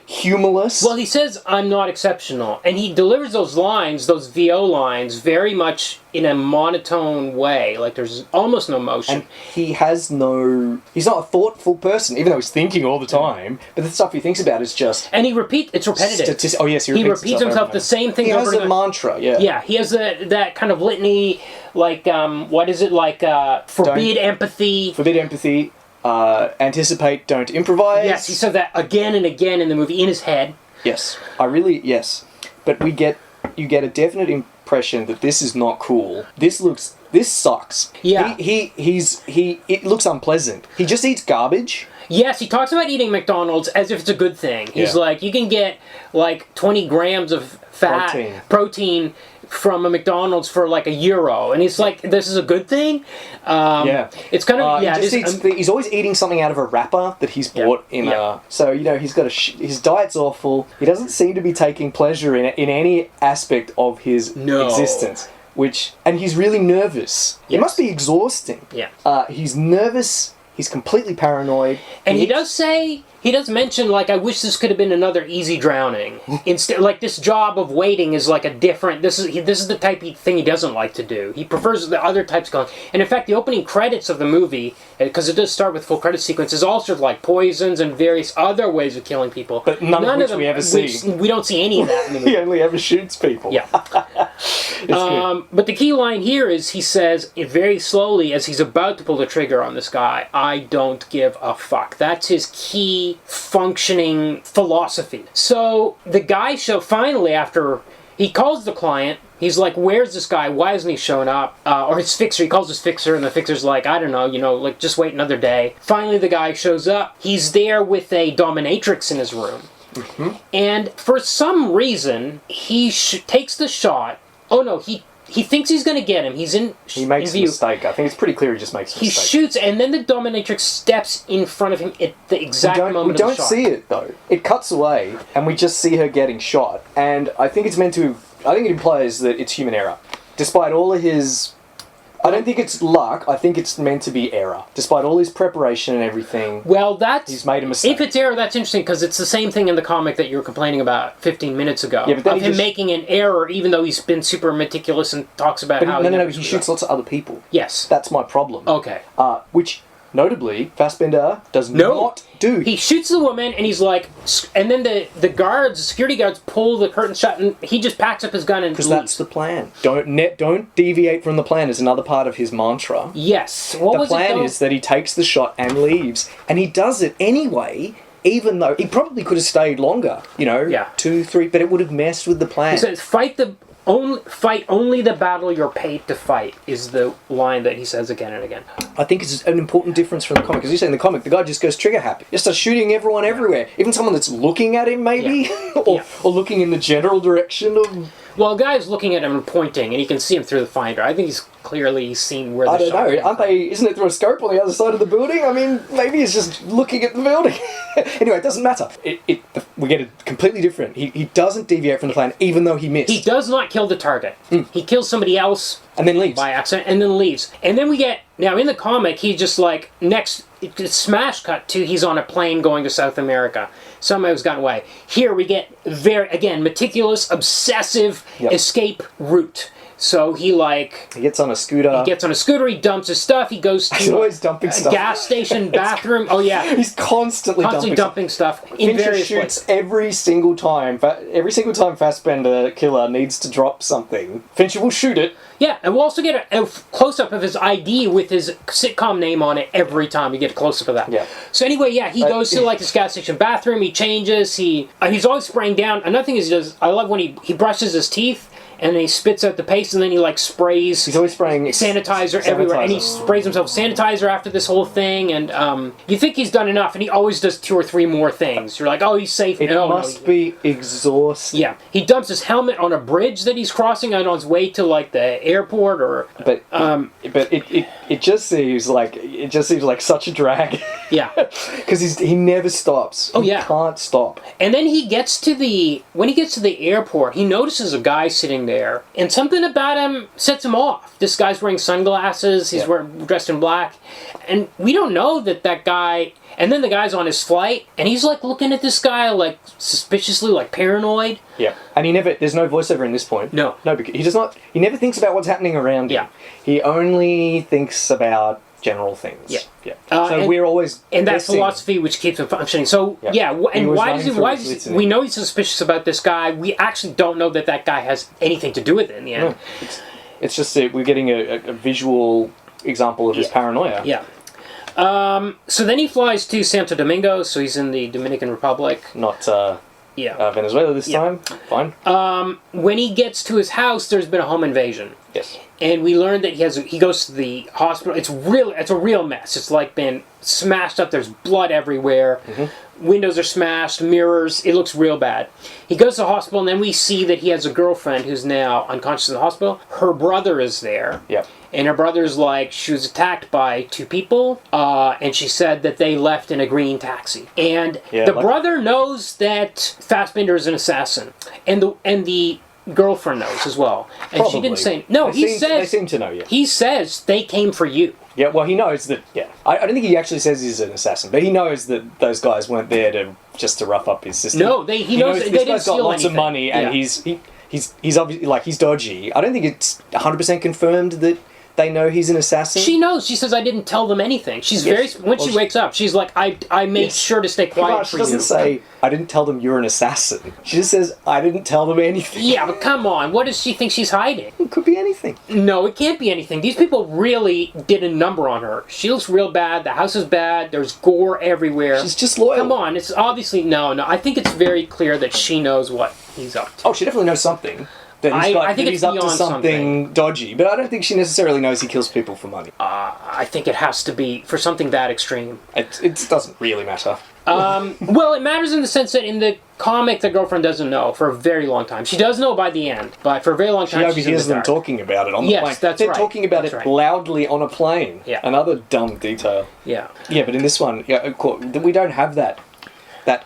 Humorless. Well, he says, I'm not exceptional. And he delivers those lines, those VO lines, very much in a monotone way. Like, there's almost no motion. And he's not a thoughtful person, even though he's thinking all the time. But the stuff he thinks about is just... And it's repetitive. Oh, yes, he repeats himself the same thing over He has and a mantra, yeah. Yeah, he has that kind of litany, like, what is it, like, forbid empathy. Forbid empathy. Anticipate, don't improvise. Yes, he said that again and again in the movie, in his head. Yes. Yes. But you get a definite impression that this is not cool. This sucks. Yeah. It looks unpleasant. He just eats garbage. Yes, he talks about eating McDonald's as if it's a good thing. He's like, you can get like 20 grams of protein from a McDonald's for like €1, and he's like, this is a good thing. It's kind of he's always eating something out of a wrapper that he's bought in a. So he's got his diet's awful. He doesn't seem to be taking pleasure in any aspect of his existence. And he's really nervous. It must be exhausting. Yeah. He's nervous. He's completely paranoid. And he does mention, like, I wish this could have been another easy drowning. Instead, like, this job of waiting is like a different... This is the type of thing he doesn't like to do. He prefers the other types of killing. And in fact, the opening credits of the movie, because it does start with full credit sequence, is all sort of like poisons and various other ways of killing people. But none of which we ever see. We don't see any of that in the movie. He only ever shoots people. Yeah. But the key line here is he says, very slowly, as he's about to pull the trigger on this guy, I don't give a fuck. That's his key functioning philosophy. So the guy finally, after he calls the client, he's like, where's this guy? Why hasn't he shown up? Or his fixer, he calls his fixer, and the fixer's like, I don't know, like, just wait another day. Finally, the guy shows up. He's there with a dominatrix in his room. Mm-hmm. And for some reason, he takes the shot. Oh no, he thinks he's going to get him. He makes a mistake. I think it's pretty clear he just makes a mistake. He shoots, and then the dominatrix steps in front of him at the exact moment of the shot. We don't see it, though. It cuts away, and we just see her getting shot. And I think it implies that it's human error. Despite all of his... I don't think it's luck. I think it's meant to be error. Despite all his preparation and everything, he's made a mistake. If it's error, that's interesting, because it's the same thing in the comic that you were complaining about 15 minutes ago. Yeah, but then of him making an error, even though he's been super meticulous and talks about how... He shoots lots of other people. Yes. That's my problem. Okay. Which... Notably, Fassbender does not do. He shoots the woman, and he's like... And then the security guards pull the curtain shut, and he just packs up his gun and leaves. Because that's the plan. Don't deviate from the plan is another part of his mantra. Yes. The plan is that he takes the shot and leaves. And he does it anyway even though he probably could have stayed longer, you know, Yeah. 2, 3, but it would have messed with the plan. He says, fight only the battle you're paid to fight, is the line that he says again and again. I think it's an important difference from the comic. As you say, in the comic, the guy just goes trigger happy. Just starts shooting everyone everywhere. Even someone that's looking at him, maybe? or looking in the general direction of... Well, the guy's looking at him and pointing, and he can see him through the finder. I think he's clearly seen where the I don't shot know. came Aren't from. they? Isn't it through a scope on the other side of the building? I mean, maybe he's just looking at the building. Anyway, it doesn't matter. We get it completely different. He doesn't deviate from the plan, even though he missed. He does not kill the target. He kills somebody else and then leaves. by accident, and then leaves. And then we get, now in the comic, he just like, it's smash cut to he's on a plane going to South America. Somehow he's gotten away. Here we get again, meticulous, obsessive escape route. So he gets on a scooter. He dumps his stuff, he goes to He's always dumping a stuff. gas station, bathroom. Oh yeah. He's constantly dumping stuff in Fincher various shoots places. every single time Fassbender killer needs to drop something, Fincher will shoot it. Yeah, and we'll also get a close-up of his ID with his sitcom name on it every time. You get a close-up of that. Yeah. So anyway, he goes to like this gas station bathroom, he changes, he's always spraying down. Another thing is I love when he brushes his teeth, and then he spits out the paste, and then he like sprays. He's always spraying sanitizer everywhere, and he sprays himself sanitizer after this whole thing. And you think he's done enough, and he always does 2 or 3 more things. You're like, oh, he's safe. It must be exhausting. Yeah, he dumps his helmet on a bridge that he's crossing on his way to like the airport, or. But it just seems like such a drag. Yeah, because he never stops. Oh he yeah, can't stop. And then when he gets to the airport, he notices a guy sitting there, and something about him sets him off. This guy's wearing sunglasses. He's dressed in black, and we don't know that guy. And then the guy's on his flight, and he's like looking at this guy like suspiciously, like paranoid. Yeah, and there's no voiceover in this point. No, because he never thinks about what's happening around him. He only thinks about general things. So we're always and that philosophy which keeps him functioning. So and why does he? We know he's suspicious about this guy. We actually don't know that guy has anything to do with it in the end. No, it's just that we're getting a visual example of his paranoia. Yeah. So then he flies to Santo Domingo, so he's in the Dominican Republic. Not Venezuela this time. Fine. When he gets to his house, there's been a home invasion. Yes. And we learned that he goes to the hospital. It's a real mess. It's like been smashed up. There's blood everywhere. Mm-hmm. Windows are smashed, mirrors. It looks real bad. He goes to the hospital, and then we see that he has a girlfriend who's now unconscious in the hospital. Her brother is there. Yeah. And her brother's like, she was attacked by 2 people, and she said that they left in a green taxi. And the brother knows that Fassbender is an assassin. And the girlfriend knows as well. And Probably. She didn't say... No, they seem to know, yeah. He says they came for you. Yeah, well, he knows that... Yeah. I don't think he actually says he's an assassin, but he knows that those guys weren't there just to rough up his system. No, he knows they didn't guy's got steal lots anything. of money, and he's obviously... Like, he's dodgy. I don't think it's 100% confirmed that they know he's an assassin. She knows. She says, I didn't tell them anything. She's when she wakes up, she's like, I made sure to stay quiet for you. She doesn't say, I didn't tell them you're an assassin. She just says, I didn't tell them anything. Yeah, but come on. What does she think she's hiding? It could be anything. No, it can't be anything. These people really did a number on her. She looks real bad. The house is bad. There's gore everywhere. She's just loyal. Come on. It's obviously... No. I think it's very clear that she knows what he's up to. Oh, she definitely knows something. I think he's up to something dodgy, but I don't think she necessarily knows he kills people for money. I think it has to be for something that extreme. It doesn't really matter. Well, it matters in the sense that in the comic, the girlfriend doesn't know for a very long time. She does know by the end, but for a very long time, she overhears them talking about it on the plane. Yes, that's They're right. talking about it loudly on a plane. Yeah. Another dumb detail. Yeah. Yeah, but in this one, of course, we don't have that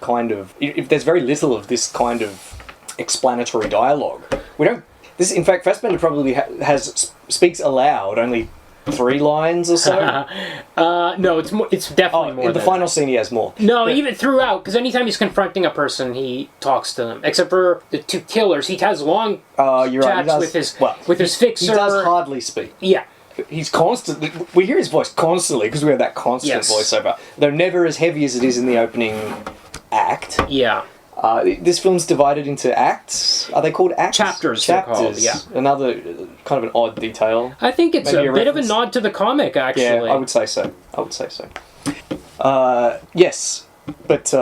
kind of... If there's very little of this kind of explanatory dialogue. We don't... In fact, Fassbender probably speaks aloud only 3 lines or so. No, it's definitely more. In the final scene, he has more. No, even throughout, because anytime he's confronting a person, he talks to them. Except for the 2 killers, he has long chats with his fixer. He does hardly speak. Yeah. He's constantly... We hear his voice constantly because we have that constant voiceover. Though never as heavy as it is in the opening act. Yeah. This film's divided into acts. Are they called acts? Chapters. They're called, yeah. Another kind of an odd detail. I think it's a bit of a nod to the comic, actually. Yeah, I would say so. Yes. But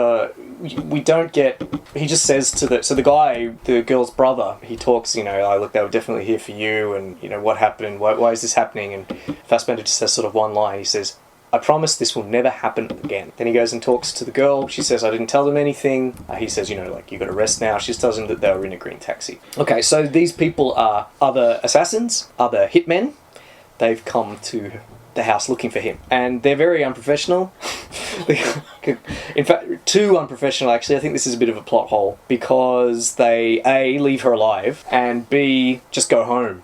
we don't get. He just says to the guy, the girl's brother. He talks. Oh, look, they were definitely here for you, and what happened. Why is this happening? And Fassbender just says sort of one line. He says, "I promise this will never happen again." Then he goes and talks to the girl. She says, "I didn't tell them anything." He says, you got to rest now. She just tells him that they were in a green taxi. Okay, so these people are other assassins, other hitmen. They've come to the house looking for him, and they're very unprofessional. In fact, too unprofessional, actually. I think this is a bit of a plot hole, because they A, leave her alive, and B, just go home.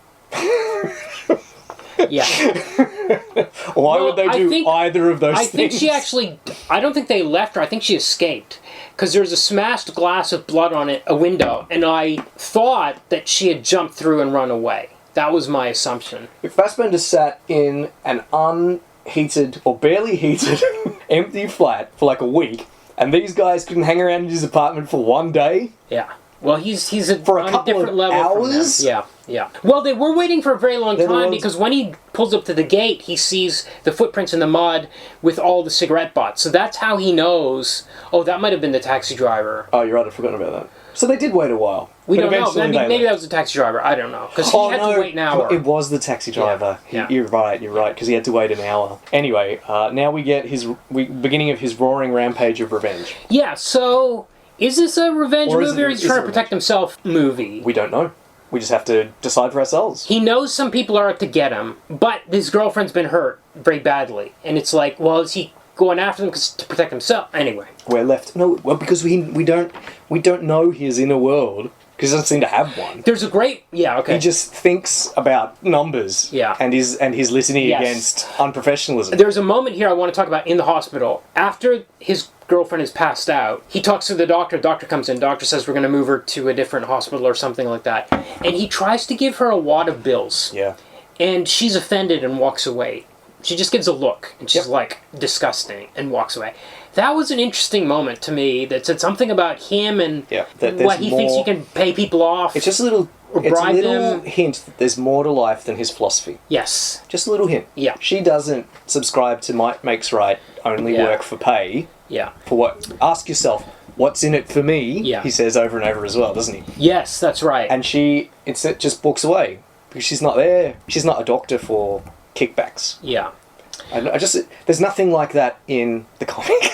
Yeah. Why would they do either of those things? I think she actually... I don't think they left her. I think she escaped. Because there's a smashed glass with blood on it, a window, and I thought that she had jumped through and run away. That was my assumption. If Fassbender sat in an unheated, or barely heated, empty flat for like a week, and these guys couldn't hang around in his apartment for one day... Yeah. Well, he's for on a couple a different of level hours? from them. Yeah. Well, they were waiting for a very long time, because when he pulls up to the gate, he sees the footprints in the mud with all the cigarette butts. So that's how he knows, oh, that might have been the taxi driver. Oh, you're right, I'd forgotten about that. So they did wait a while. We don't know. Maybe that was the taxi driver. I don't know. Because he had to wait an hour. It was the taxi driver. Yeah. You're right, because he had to wait an hour. Anyway, now we get his beginning of his roaring rampage of revenge. Yeah, so... Is this a revenge movie, or is he trying to protect himself movie? We don't know. We just have to decide for ourselves. He knows some people are out to get him, but his girlfriend's been hurt very badly. And it's like, well, is he going after them to protect himself? Anyway. We're left... No, well, because we don't know his inner world, because he doesn't seem to have one. There's a great... Yeah, okay. He just thinks about numbers. Yeah. And he's listening against unprofessionalism. There's a moment here I want to talk about in the hospital. After his girlfriend is passed out, he talks to the doctor. Doctor comes in. Doctor says we're going to move her to a different hospital or something like that. And he tries to give her a wad of bills. Yeah. And she's offended and walks away. She just gives a look, and she's like, disgusting, and walks away. That was an interesting moment to me that said something about him and what he thinks he can pay people off. It's just a little... It's a little hint that there's more to life than his philosophy. Yes. Just a little hint. Yeah. She doesn't subscribe to might makes right, only work for pay. Yeah. For what? Ask yourself, what's in it for me? Yeah. He says over and over as well, doesn't he? Yes, that's right. And she instead just books away because she's not there. She's not a doctor for kickbacks. Yeah. And there's nothing like that in the comic.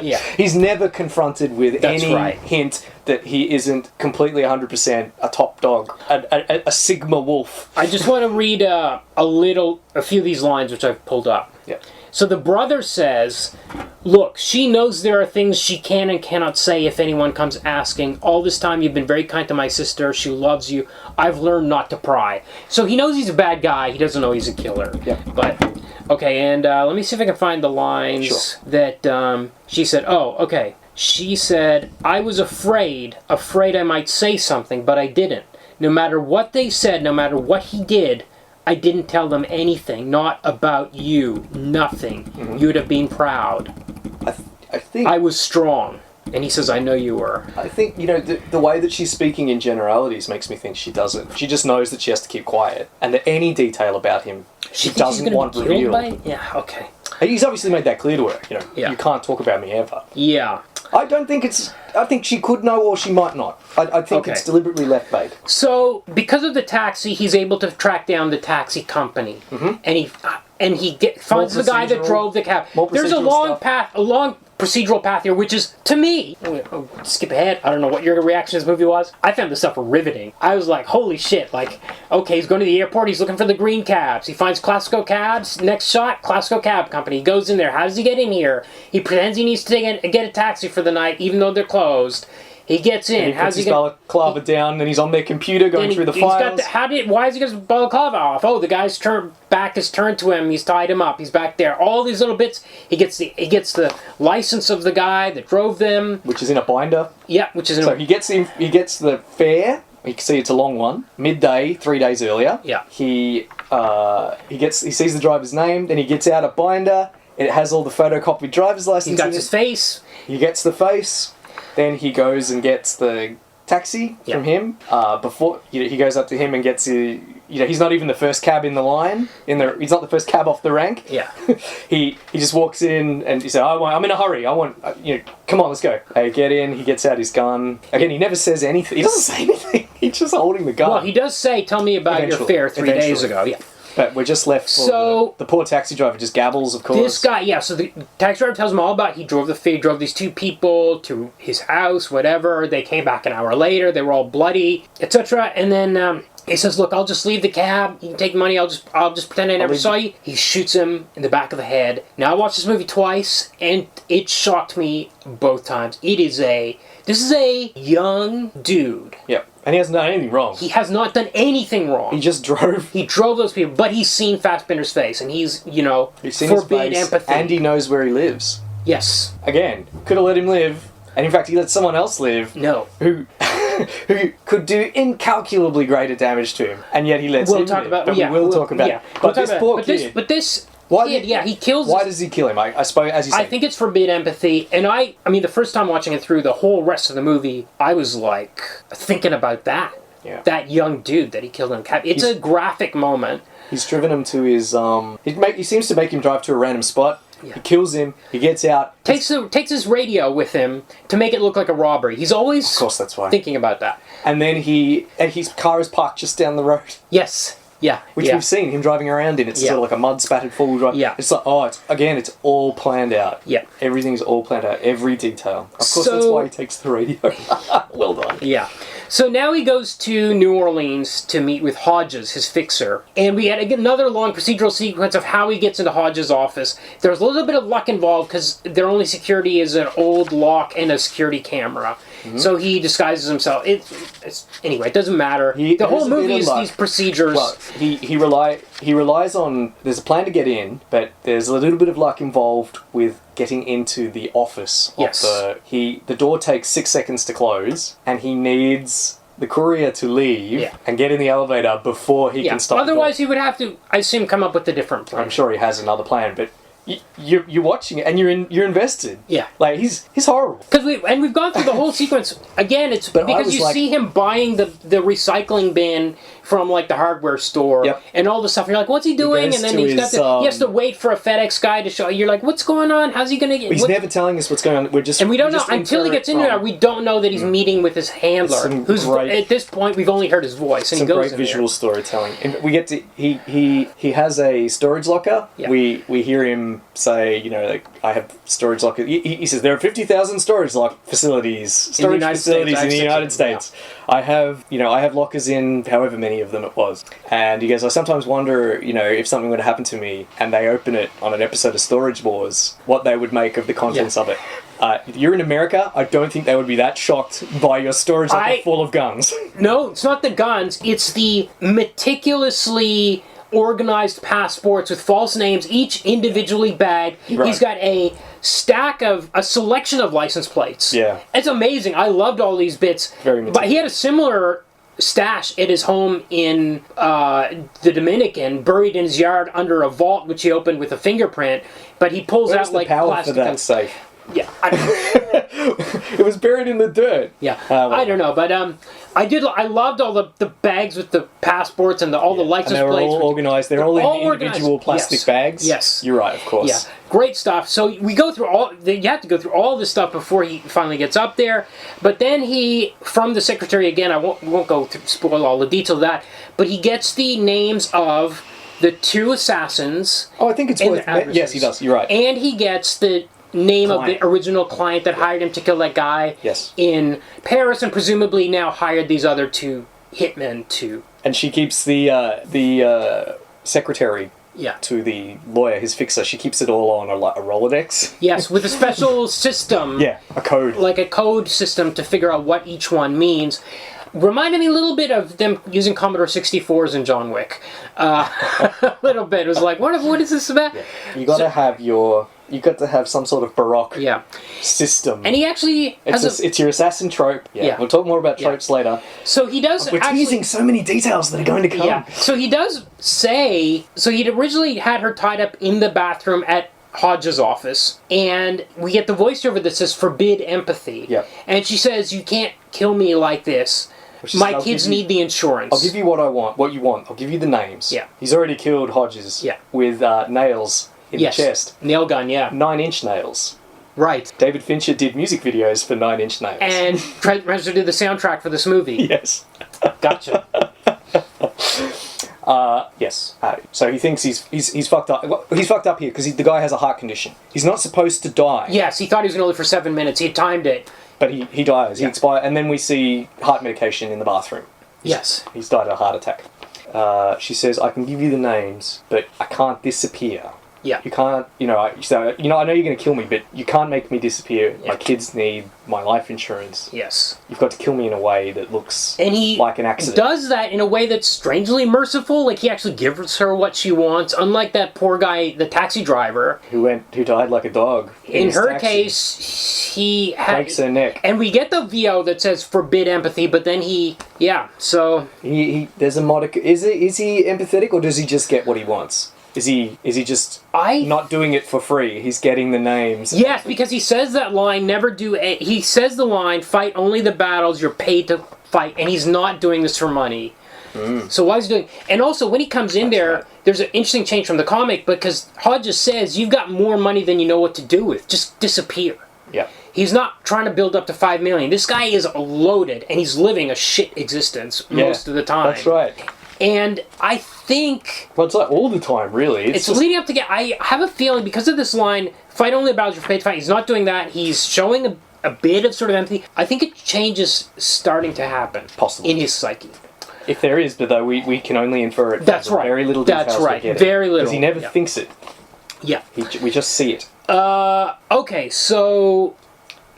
Yeah. He's never confronted with That's any right. hint that he isn't completely 100% a top dog, a Sigma wolf. I just want to read a few of these lines which I've pulled up. Yeah. So the brother says, look, she knows there are things she can and cannot say if anyone comes asking. All this time you've been very kind to my sister. She loves you. I've learned not to pry. So he knows he's a bad guy. He doesn't know he's a killer. Yeah. But, okay, and let me see if I can find the lines that she said. Oh, okay. She said, I was afraid I might say something, but I didn't. No matter what they said, no matter what he did, I didn't tell them anything, not about you, nothing. Mm-hmm. You'd have been proud. I think... I was strong. And he says, I know you were. I think, the way that she's speaking in generalities makes me think she doesn't. She just knows that she has to keep quiet. And that any detail about him, she doesn't want revealed. Yeah, okay. He's obviously made that clear to her. You can't talk about me ever. Yeah. I think she could know or she might not. I think it's deliberately left vague. So, because of the taxi, he's able to track down the taxi company. Mm-hmm. And he finds the guy that drove the cab. There's a long procedural path here, which is, to me, skip ahead, I don't know what your reaction to this movie was. I found this stuff riveting. I was like, holy shit, okay, he's going to the airport, he's looking for the green cabs. He finds Classico Cabs, next shot, Classico Cab Company. He goes in there, how does he get in here? He pretends he needs to get a taxi for the night, even though they're closed. He gets in. And he puts his balaclava down, and he's on their computer going through the files. Why is he got his balaclava off? Oh, the guy's back is turned to him. He's tied him up. He's back there. All these little bits. He gets the license of the guy that drove them, which is in a binder. Yeah, which is in. So he gets the fare. You can see it's a long one. Midday, 3 days earlier. Yeah. He sees the driver's name. Then he gets out a binder. It has all the photocopied driver's license. He got his face. He gets the face. Then he goes and gets the taxi Yeah. from him. Before he goes up to him and gets he's not even the first cab in the line. He's not the first cab off the rank. Yeah. he just walks in and he said, I'm in a hurry. I want come on, let's go. They get in. He gets out his gun. Again, he never says anything. He doesn't say anything. He's just holding the gun. Well, he does say, "Tell me about your fare 3 days ago." Yeah. But we're just left for the poor taxi driver just gabbles, of course. This guy, yeah, so the taxi driver tells him all about, he drove these two people to his house, whatever. They came back an hour later, they were all bloody, etc. And then he says, look, I'll just leave the cab, you can take the money, I'll just pretend I never saw you. He shoots him in the back of the head. Now, I watched this movie twice, and it shocked me both times. This is a young dude. Yep. And he hasn't done anything wrong. He has not done anything wrong. He just drove. He drove those people, but he's seen Fassbender's face, and he's seen forbid his face, empathy. and he knows where he lives. Yes. Again, could have let him live, and in fact, he let someone else live. No. Who could do incalculably greater damage to him, and yet he lets him live. But we will talk about it. But this poor kid. He kills. Why does he kill him? I suppose, as you say. I think it's forbid empathy, and I mean, the first time watching it through, the whole rest of the movie, I was like thinking about that. Yeah. That young dude that he killed in cab. It's a graphic moment. He's driven him to his. He seems to make him drive to a random spot. Yeah. He kills him. He gets out. Takes his radio with him to make it look like a robbery. He's always, of course, that's why, thinking about that. And then his car is parked just down the road. Yes. Yeah. Which we've seen him driving around in. It's sort of like a mud spattered four-wheel drive. Yeah. It's like, it's all planned out. Yeah. Everything's all planned out. Every detail. Of course, that's why he takes the radio. Well done. Yeah. So now he goes to New Orleans to meet with Hodges, his fixer. And we had another long procedural sequence of how he gets into Hodges' office. There's a little bit of luck involved because their only security is an old lock and a security camera. Mm-hmm. So he disguises himself. Anyway, it doesn't matter. The whole movie is these procedures. Well, he relies on... There's a plan to get in, but there's a little bit of luck involved with getting into the office. Yes. The door takes 6 seconds to close, and he needs the courier to leave and get in the elevator before he can stop. Otherwise, he would have to, I assume, come up with a different plan. I'm sure he has another plan, but you're watching it and you're invested. Yeah. Like he's horrible. Because we've gone through the whole sequence again. It's because you see him buying the recycling bin from like the hardware store and all the stuff. You're like, what's he doing? And then he has to wait for a FedEx guy to show. You're like, what's going on? How's he gonna get? He's never telling us what's going on. And we don't know until he gets into there. We don't know that he's meeting with his handler, who's at this point we've only heard his voice. And some he goes great visual storytelling. And we get to he has a storage locker. Yeah. We hear him say, like, I have storage locker. He says there are 50,000 storage facilities in the United States. I have lockers in however many of them it was. And he goes, I sometimes wonder, if something were to happen to me and they open it on an episode of Storage Wars, what they would make of the contents of it. You're in America, I don't think they would be that shocked by your storage locker full of guns. No, it's not the guns, it's the meticulously organized passports with false names, each individually bagged. Right. He's got a selection of license plates. Yeah. It's amazing. I loved all these bits. Very meticulous. But he had a similar stash at his home in the Dominican, buried in his yard under a vault, which he opened with a fingerprint, but he pulls out like plastic. For that safe? Yeah. It was buried in the dirt. Yeah. I don't know, but I loved all the bags with the passports and all the license plates. And they were all organized. They're all in individual plastic bags. Yes. You're right, of course. Yeah. Great stuff. So we go through you have to go through all this stuff before he finally gets up there. But then from the secretary again, I won't go through, spoil all the details of that, but he gets the names of the two assassins. Oh, I think it's worth... Yes, he does. You're right. And he gets the name of the original client that hired him to kill that guy in Paris, and presumably now hired these other two hitmen to... And she keeps the secretary to the lawyer, his fixer. She keeps it all on a Rolodex. Yes, with a special system. Yeah, a code. Like a code system to figure out what each one means. Reminded me a little bit of them using Commodore 64s in John Wick. A little bit. It was like, what is this about? Yeah. You got to have some sort of Baroque system. And he actually has it's your assassin trope. Yeah. We'll talk more about tropes later. So he does We're teasing so many details that are going to come. Yeah. So he does say... So he'd originally had her tied up in the bathroom at Hodge's office, and we get the voiceover that says "forbid empathy." Yeah. And she says, "You can't kill me like this. My kids need the insurance." I'll give you what you want. I'll give you the names. Yeah. He's already killed Hodges. Yeah. With nails in the chest. Nail gun, yeah. 9-inch nails. Right. David Fincher did music videos for 9-inch nails. And Trent Reznor did the soundtrack for this movie. Yes. Gotcha. Yes. So he thinks he's fucked up. Well, he's fucked up here because the guy has a heart condition. He's not supposed to die. Yes, he thought he was going to live for 7 minutes. He had timed it. But he dies. He expires, and then we see heart medication in the bathroom. Yes. He's died of a heart attack. She says, "I can give you the names, but I can't disappear. Yeah. You can't, I know you're going to kill me, but you can't make me disappear. Yeah. My kids need my life insurance. Yes. You've got to kill me in a way that looks And he like an accident." does that in a way that's strangely merciful. Like, he actually gives her what she wants, unlike that poor guy, the taxi driver. Who died like a dog. In his her taxi. case, he Breaks her neck. And we get the VO that says "forbid empathy," but then so... He there's a modicum. Is he empathetic, or does he just get what he wants? Is he just not doing it for free? He's getting the names. Yes, because he says that line, he says the line, "Fight only the battles you're paid to fight," and he's not doing this for money. So why is he doing... And also, when he comes in there's an interesting change from the comic, because Hodges says, "You've got more money than you know what to do with. Just disappear." Yeah. He's not trying to build up to $5 million. This guy is loaded, and he's living a shit existence most of the time. That's right. And I think... Well, it's like all the time, really. It's leading up to I have a feeling, because of this line, "Fight only the battles you're paid to fight," he's not doing that. He's showing a bit of sort of empathy. I think a change is starting to happen. Possibly. In his psyche. If there is, but though we can only infer it. That's from right. Very little details. That's right. We get Very little. Because he never thinks it. Yeah. We just see it. Okay, so...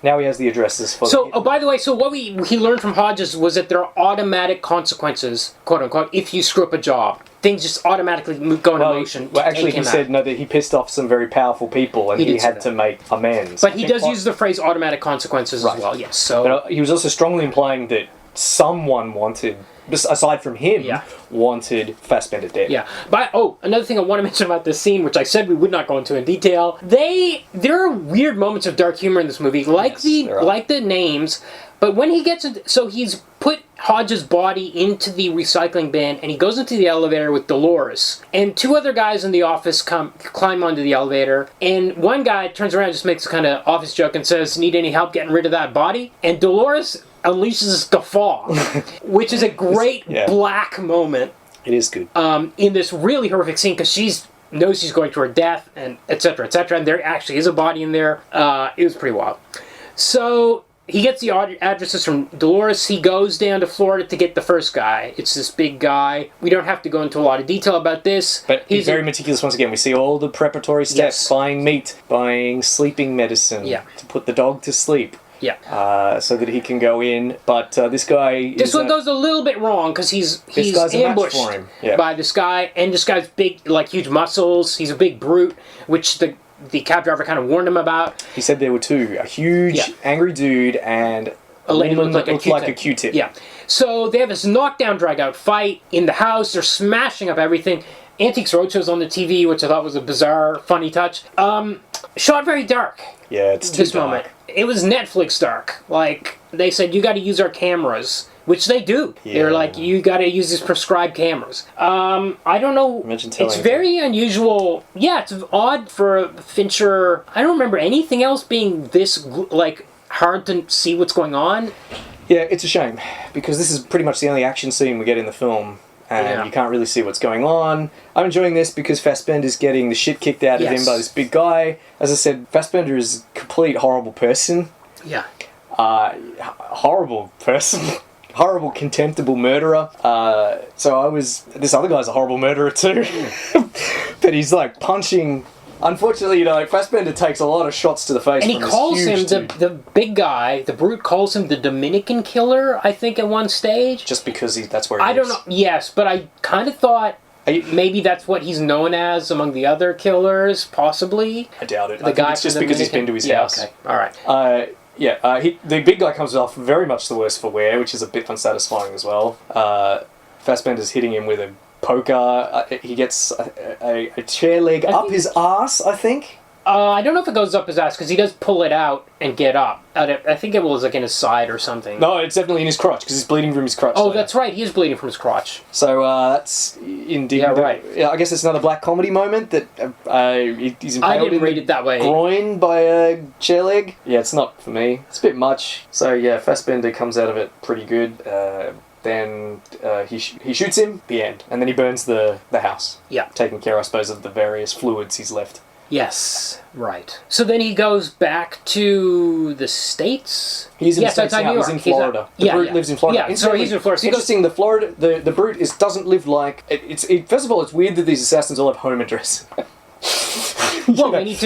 Now he has the addresses for by the way, so what he learned from Hodges was that there are automatic consequences, quote unquote, if you screw up a job. Things just automatically go into motion. Well, actually, he said that he pissed off some very powerful people, and he had to make amends. But he does use the phrase "automatic consequences" as well. Yes. So, but he was also strongly implying that someone wanted, aside from him, wanted Fassbender dead. Yeah. But another thing I want to mention about this scene, which I said we would not go into in detail. There are weird moments of dark humor in this movie, like the names. But when he gets into... So he's put Hodges' body into the recycling bin, and he goes into the elevator with Dolores. And two other guys in the office climb onto the elevator, and one guy turns around and just makes a kind of office joke and says, "Need any help getting rid of that body?" And Dolores unleashes a guffaw, which is a great black moment. It is good. In this really horrific scene, because knows she's going to her death, and etc., etc., and there actually is a body in there. It was pretty wild. So... he gets the addresses from Dolores. He goes down to Florida to get the first guy. It's this big guy. We don't have to go into a lot of detail about this. But he's very meticulous once again. We see all the preparatory steps. Buying meat, buying sleeping medicine to put the dog to sleep. Yeah. So that he can go in. But this guy... This one goes a little bit wrong, because he's ambushed by this guy. And this guy's big, like, huge muscles. He's a big brute, which the cab driver kind of warned him about. He said there were two. A huge, angry dude and a lady woman looked that looked like a Q-tip. Yeah. So they have this knockdown, drag-out fight in the house. They're smashing up everything. Antiques Roadshow's on the TV, which I thought was a bizarre, funny touch. Shot very dark. Yeah, it's too dark. Moment. It was Netflix dark. Like, they said, "You got to use our cameras." Which they do. Yeah. They're like, "You got to use these prescribed cameras." I don't know. It's very unusual. Yeah, it's odd for Fincher. I don't remember anything else being this hard to see what's going on. Yeah, it's a shame because this is pretty much the only action scene we get in the film, and you can't really see what's going on. I'm enjoying this because Fassbender's getting the shit kicked out of him by this big guy. As I said, Fassbender is a complete horrible person. Yeah. Horrible person. Horrible, contemptible murderer. This other guy's a horrible murderer too. But he's like punching. Unfortunately, Fassbender takes a lot of shots to the face. And he calls him, the big guy, the brute calls him the Dominican killer, I think, at one stage. Just because that's where he lives. I don't know. Yes, but I kind of thought maybe that's what he's known as among the other killers, possibly. I doubt it. It's just because he's been to his house. Okay. All right. The big guy comes off very much the worse for wear, which is a bit unsatisfying as well. Fassbender's hitting him with a poker. He gets a chair leg up his arse, I think. I don't know if it goes up his ass, because he does pull it out and get up. I think it was like in his side or something. No, it's definitely in his crotch, because he's bleeding from his crotch. Oh, that's right. He is bleeding from his crotch. So that's indeed. Yeah, right. I guess it's another black comedy moment that he's impaled I didn't in read the it that way. groin by a chair leg. Yeah, it's not for me. It's a bit much. So yeah, Fassbender comes out of it pretty good. Then he shoots him. The end, and then he burns the house. Yeah. Taking care, I suppose, of the various fluids he's left. Yes, right. So then he goes back to the States? He's in yes, the States outside now. New York. He's in Florida. The Brute lives in Florida. Yeah, so he's in Florida. It's interesting. The Florida, the Brute doesn't live like First of all, it's weird that these assassins all have home address. Well, they need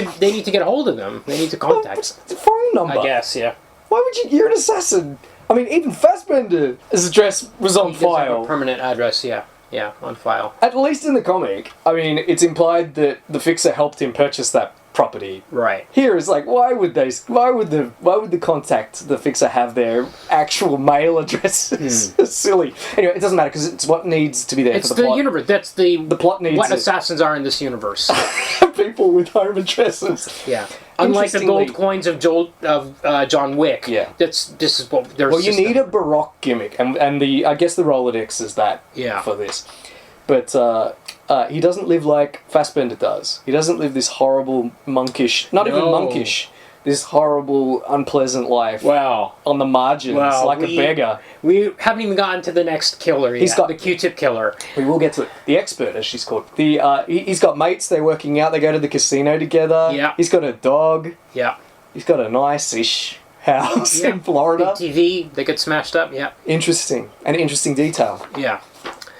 to get a hold of them. They need to contact. It's a phone number. I guess, yeah. Why would you? You're an assassin. I mean, even Fassbender's address was on He does have file. a permanent address, yeah. Yeah, on file. At least in the comic, I mean, it's implied that the Fixer helped him purchase that property. Right. Here is like, why would the contact the Fixer have their actual mail addresses? It's silly. Anyway, it doesn't matter because it's what needs to be there It's for the plot. universe. That's the plot needs what it. assassins are in this universe. People with home addresses. Yeah. Unlike the gold Interestingly- coins of John Wick. Yeah. This is what their Well, you system. need a Baroque gimmick, and the I guess the Rolodex is that Yeah. for this. But he doesn't live like Fassbender does. He doesn't live this horrible monkish, not even No. monkish, this horrible, unpleasant life Well, on the margins, like a beggar. we haven't even gotten to the next killer yet. He's got- the Q-tip killer. We will get to it. The expert, as she's called. He's got mates, they're working out, they go to the casino together. Yeah. He's got a dog. Yeah. He's got a nice-ish house Yeah. in Florida. Big TV. They get smashed up. Yeah. Interesting. An interesting detail. Yeah.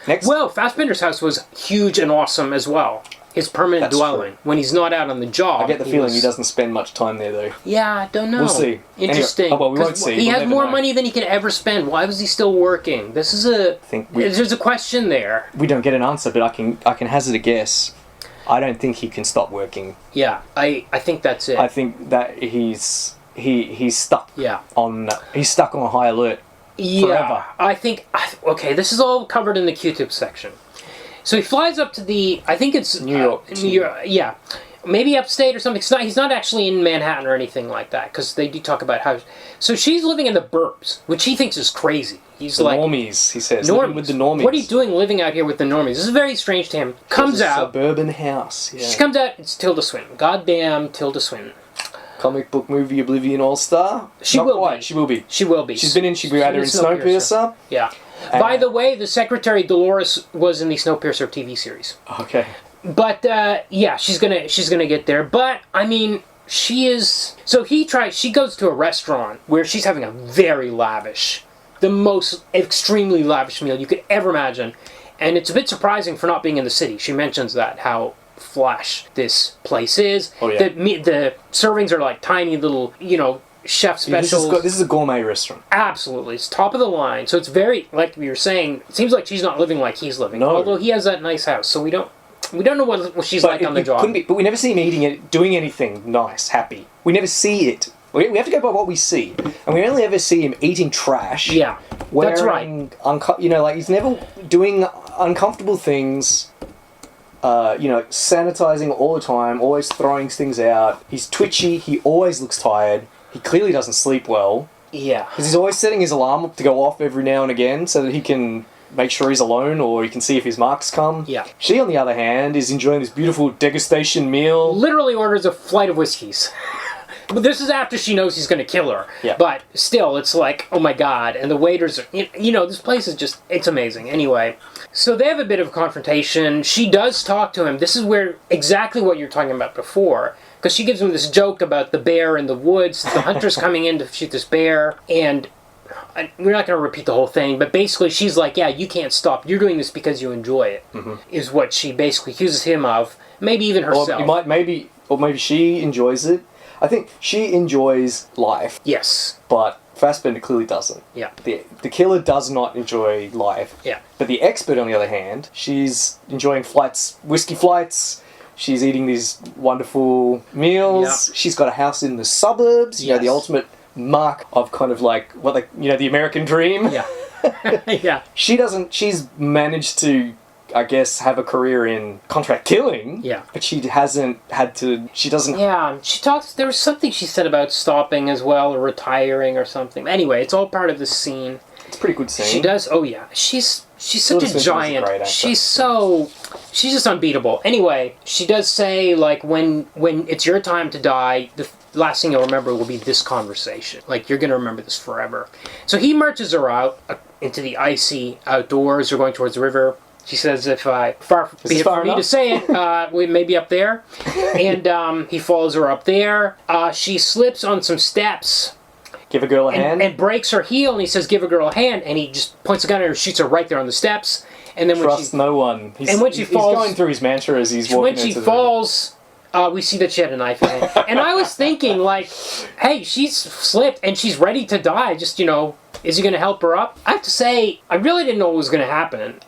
Next. Well, Fassbender's house was huge and awesome as well. His permanent That's dwelling. true. When he's not out on the job. I get the feeling was- he doesn't spend much time there, though. Yeah, I don't know. We'll see. Interesting. Anyway, well, we won't 'Cause see. He We'll has never more know. money than he can ever spend. Why was he still working? This is a. There's a question there. We don't get an answer, but I can hazard a guess. I don't think he can stop working. Yeah, I think that's it. I think that he's stuck. Yeah. He's stuck on high alert. Yeah, forever. I think. Okay, this is all covered in the Q-tip section. So he flies up to the. I think it's New York. New York, yeah, maybe upstate or something. It's not. He's not actually in Manhattan or anything like that because they do talk about how. So she's living in the burbs, which he thinks is crazy. He's The like normies, he says. normies. Living with the normies. What are you doing living out here with the normies? This is very strange to him. Comes It's a out. suburban house. Yeah. She comes out. It's Tilda Swinton. Goddamn Tilda Swinton. Comic book movie Oblivion All Star. She Not will quite. be. She will be. She will be. She's been in. She had her in Snowpiercer. Yeah. By the way, the secretary Dolores was in the Snowpiercer TV series. Okay. But yeah, she's gonna get there. But I mean, she is. So she goes to a restaurant where she's having a very lavish, the most extremely lavish meal you could ever imagine, and it's a bit surprising for not being in the city. She mentions that how flash this place is. Oh, yeah. The servings are like tiny little, chef specials. This is a gourmet restaurant. Absolutely, it's top of the line. So it's very, like you were saying, it seems like she's not living like he's living. No. Although he has that nice house, so we don't know what she's like on the job. Couldn't be, but we never see him eating it, doing anything nice, happy. We never see it. We have to go by what we see, and we only ever see him eating trash. Yeah, that's right. Like he's never doing uncomfortable things. Sanitizing all the time, always throwing things out. He's twitchy. He always looks tired. He clearly doesn't sleep well Yeah. because he's always setting his alarm to go off every now and again so that he can make sure he's alone or he can see if his marks come. Yeah. She, on the other hand, is enjoying this beautiful degustation meal. Literally orders a flight of whiskeys. But this is after she knows he's going to kill her. Yeah. But still, it's like, oh my god. And the waiters are, this place is just, it's amazing. Anyway, so they have a bit of a confrontation. She does talk to him. This is where, exactly what you're talking about before. Because she gives him this joke about the bear in the woods, the hunter's coming in to shoot this bear, and we're not going to repeat the whole thing, but basically she's like, yeah, you can't stop. You're doing this because you enjoy it, is what she basically accuses him of. Maybe even herself. Or maybe she enjoys it. I think she enjoys life, Yes. but Fassbender clearly doesn't. Yeah. The killer does not enjoy life. Yeah. But the expert, on the other hand, she's enjoying flights, whiskey flights. She's eating these wonderful meals. Yeah. She's got a house in the suburbs. Yes. The ultimate mark of kind of like the American dream. Yeah. Yeah. She's managed to I guess, have a career in contract killing. Yeah. But she hasn't had to. She doesn't. Yeah, she talks. There was something she said about stopping as well, or retiring, or something. Anyway, it's all part of the scene. It's a pretty good scene. She does. Oh yeah, she's such Tilda a Swinton is a giant. great actor. She's just unbeatable. Anyway, she does say like when it's your time to die, the last thing you'll remember will be this conversation. Like you're gonna remember this forever. So he marches her out into the icy outdoors. They're going towards the river. She says, "If far be it for me to say it, we may be up there." And he follows her up there. She slips on some steps. Give a girl a hand. And breaks her heel, and he says, "Give a girl a hand," and he just points a gun at her, shoots her right there on the steps, and then Trust no one. And when she falls, he's going through his mantra as he's walking. When she falls, we see that she had a knife in hand, and I was thinking, like, hey, she's slipped and she's ready to die. Just is he going to help her up? I have to say, I really didn't know what was going to happen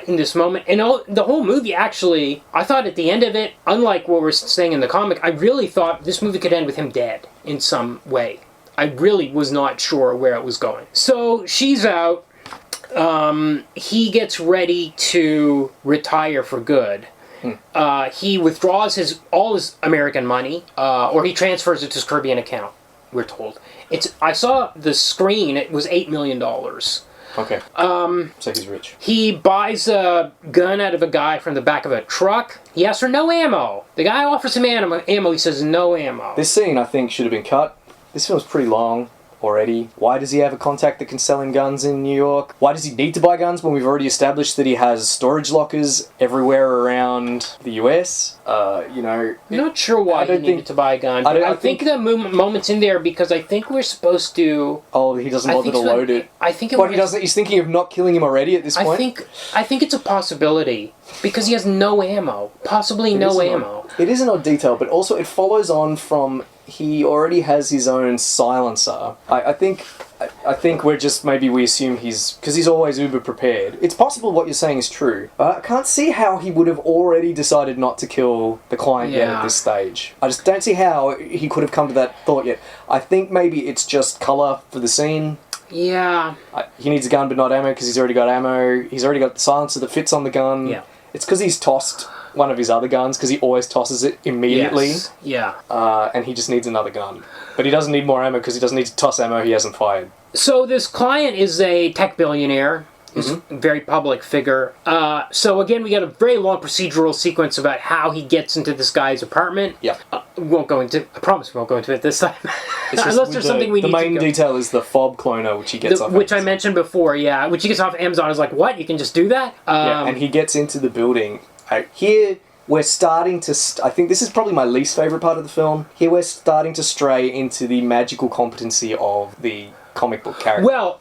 in this moment. And the whole movie, actually, I thought at the end of it, unlike what we're saying in the comic, I really thought this movie could end with him dead in some way. I really was not sure where it was going. So she's out. He gets ready to retire for good. He withdraws all his American money, or he transfers it to his Caribbean account, we're told. I saw the screen, it was $8 million. Okay. So he's rich. He buys a gun out of a guy from the back of a truck. He asks for no ammo. The guy offers him ammo. He says no ammo. This scene, I think, should have been cut. This film's pretty long already. Why does he have a contact that can sell him guns in New York? Why does he need to buy guns when we've already established that he has storage lockers everywhere around the US? I'm not sure why he needed to buy a gun. I think the moment's in there because I think we're supposed to... Oh, he doesn't bother to load it. I think he doesn't. He's thinking of not killing him already at this point? I think it's a possibility because he has no ammo. Possibly no ammo. It is an odd detail, but also it follows on from... He already has his own silencer. I think we're just, maybe we assume because he's always uber prepared. It's possible what you're saying is true. I can't see how he would have already decided not to kill the client yet at this stage. I just don't see how he could have come to that thought yet. I think maybe it's just colour for the scene. Yeah. He needs a gun but not ammo because he's already got ammo. He's already got the silencer that fits on the gun. Yeah. It's because he's tossed one of his other guns because he always tosses it immediately. Yes. Yeah. And he just needs another gun. But he doesn't need more ammo because he doesn't need to toss ammo he hasn't fired. So this client is a tech billionaire. He's a very public figure. So again, we got a very long procedural sequence about how he gets into this guy's apartment. Yeah. I promise we won't go into it this time. Unless there's something we need to The main detail is the fob cloner, which he gets off which I mentioned before, yeah. Which he gets off Amazon. I was like, what? You can just do that? Yeah, and he gets into the building. Here, we're starting to... I think this is probably my least favourite part of the film. Here we're starting to stray into the magical competency of the comic book character. Well,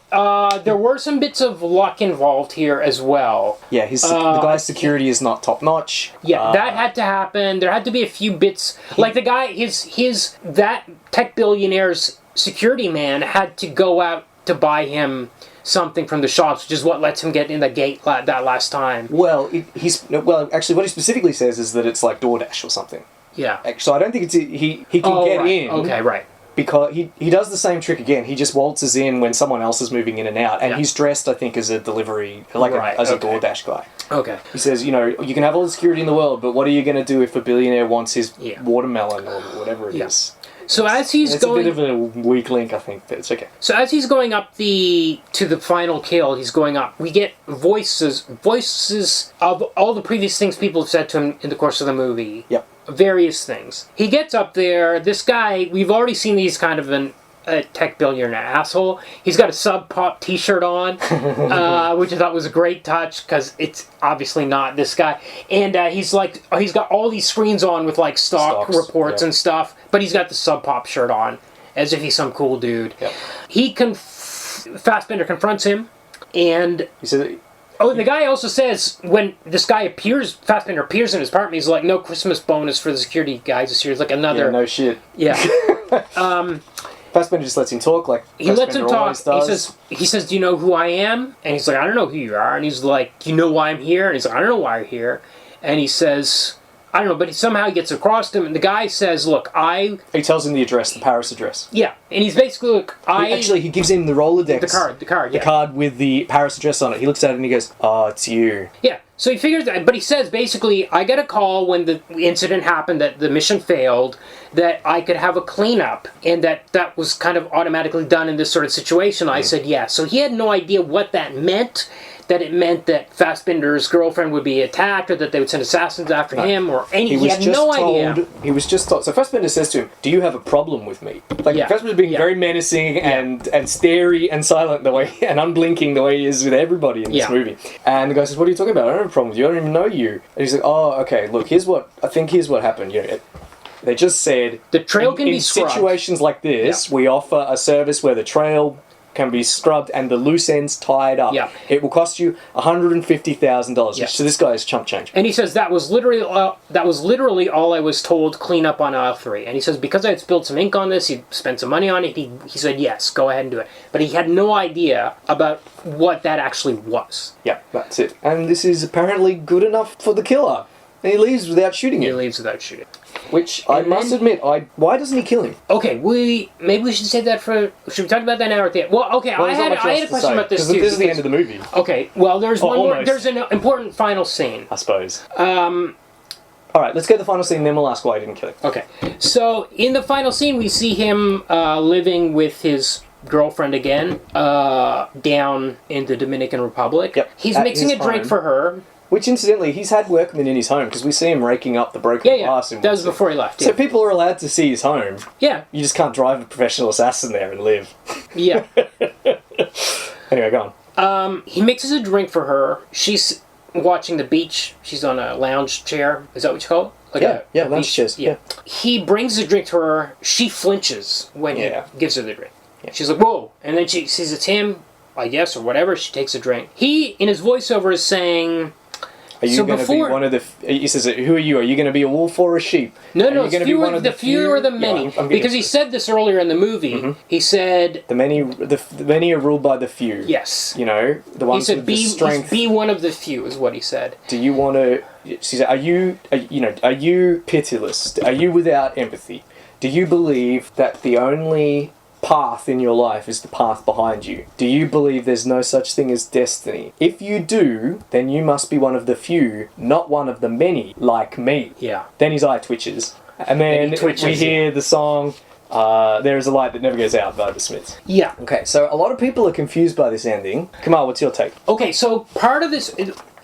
there were some bits of luck involved here as well. Yeah, the guy's security is not top-notch. Yeah, that had to happen. There had to be a few bits... Like the guy, that tech billionaire's security man had to go out to buy him something from the shops, which is what lets him get in the gate that last time. Well, actually, what he specifically says is that it's like DoorDash or something. Yeah. So I don't think it's he can get in. Okay, right. Because he does the same trick again. He just waltzes in when someone else is moving in and out, and he's dressed, I think, as a delivery, as a DoorDash guy. Okay. He says, you can have all the security in the world, but what are you going to do if a billionaire wants his watermelon or whatever it is? So as he's going... It's a bit of a weak link, I think, but it's okay. So as he's going up to the final kill, he's going up. We get voices of all the previous things people have said to him in the course of the movie. Yep. Various things. He gets up there. This guy, we've already seen he's kind of a tech billionaire asshole. He's got a Sub Pop t-shirt on, which I thought was a great touch because it's obviously not this guy. And he's got all these screens on with like stocks reports and stuff, but he's got the Sub Pop shirt on as if he's some cool dude. Yep. Fassbender confronts him, and he said, the guy also says when this guy Fassbender appears in his apartment, he's like, no Christmas bonus for the security guys this year. It's like another... Yeah, no shit. Yeah. Fassbender just lets him talk like he lets him talk. He says, do you know who I am? And he's like, I don't know who you are. And he's like, do you know why I'm here? And he's like, I don't know why you're here. And he says, I don't know, but somehow he gets across to him, and the guy says, look, He tells him the address, the Paris address. Yeah, and he's basically, look, Actually, he gives him the Rolodex. The card, The card with the Paris address on it. He looks at it and he goes, oh, it's you. Yeah, so he figures that, but he says, basically, I got a call when the incident happened, that the mission failed, that I could have a cleanup, and that was kind of automatically done in this sort of situation. I said, yeah. So he had no idea what that meant, that it meant that Fassbender's girlfriend would be attacked, or that they would send assassins after him, or anything. He had no idea. He was just told. So Fassbender says to him, do you have a problem with me? Like, Fassbender's being very menacing and starey and silent the way, and unblinking the way he is with everybody in this movie. And the guy says, what are you talking about? I don't have a problem with you. I don't even know you. And he's like, oh, okay, look, here's what happened. You know, they just said, the trail can be scrubbed. In situations like this, we offer a service where the trail can be scrubbed and the loose ends tied up. Yeah. It will cost you $150,000, which to this guy is chump change. And he says that was literally all I was told. Clean up on aisle 3. And he says because I had spilled some ink on this, he spent some money on it. He said yes, go ahead and do it. But he had no idea about what that actually was. Yeah, that's it. And this is apparently good enough for the killer. And he leaves without shooting him. He leaves without shooting. Which I must admit, why doesn't he kill him? Okay, maybe we should say that for. Should we talk about that now or at the end? Well, okay, I had a question about this too. This is the end of the movie. Okay, well, there's one more. Almost. There's an important final scene. I suppose. All right, let's go to the final scene, then we'll ask why he didn't kill him. Okay, so in the final scene, we see him living with his girlfriend again, down in the Dominican Republic. Yep. He's mixing a drink for her. Which, incidentally, he's had workmen in his home, because we see him raking up the broken glass. That was before he left. So people are allowed to see his home. Yeah. You just can't drive a professional assassin there and live. Yeah. Anyway, go on. He mixes a drink for her. She's watching the beach. She's on a lounge chair. Is that what you call it? Like a lounge chairs. Yeah. He brings the drink to her. She flinches when he gives her the drink. Yeah. She's like, whoa. And then she sees it's him, I guess, or whatever. She takes a drink. He, in his voiceover, is saying... Are you going to be one of the... He says, who are you? Are you going to be a wolf or a sheep? No, it's the few or the many. Yeah, because he said this earlier in the movie. Mm-hmm. He said... The many are ruled by the few. Yes. You know, the ones with the strength. Be one of the few, is what he said. Do you want to... She said, are you pitiless? Are you without empathy? Do you believe that the only path in your life is the path behind you? Do you believe there's no such thing as destiny? If you do, then you must be one of the few, not one of the many, like me. Yeah. Then his eye twitches. And then we hear the song, There Is a Light That Never Goes Out by the Smiths. Yeah. Okay, so a lot of people are confused by this ending. Kumar, what's your take? Okay, so part of this...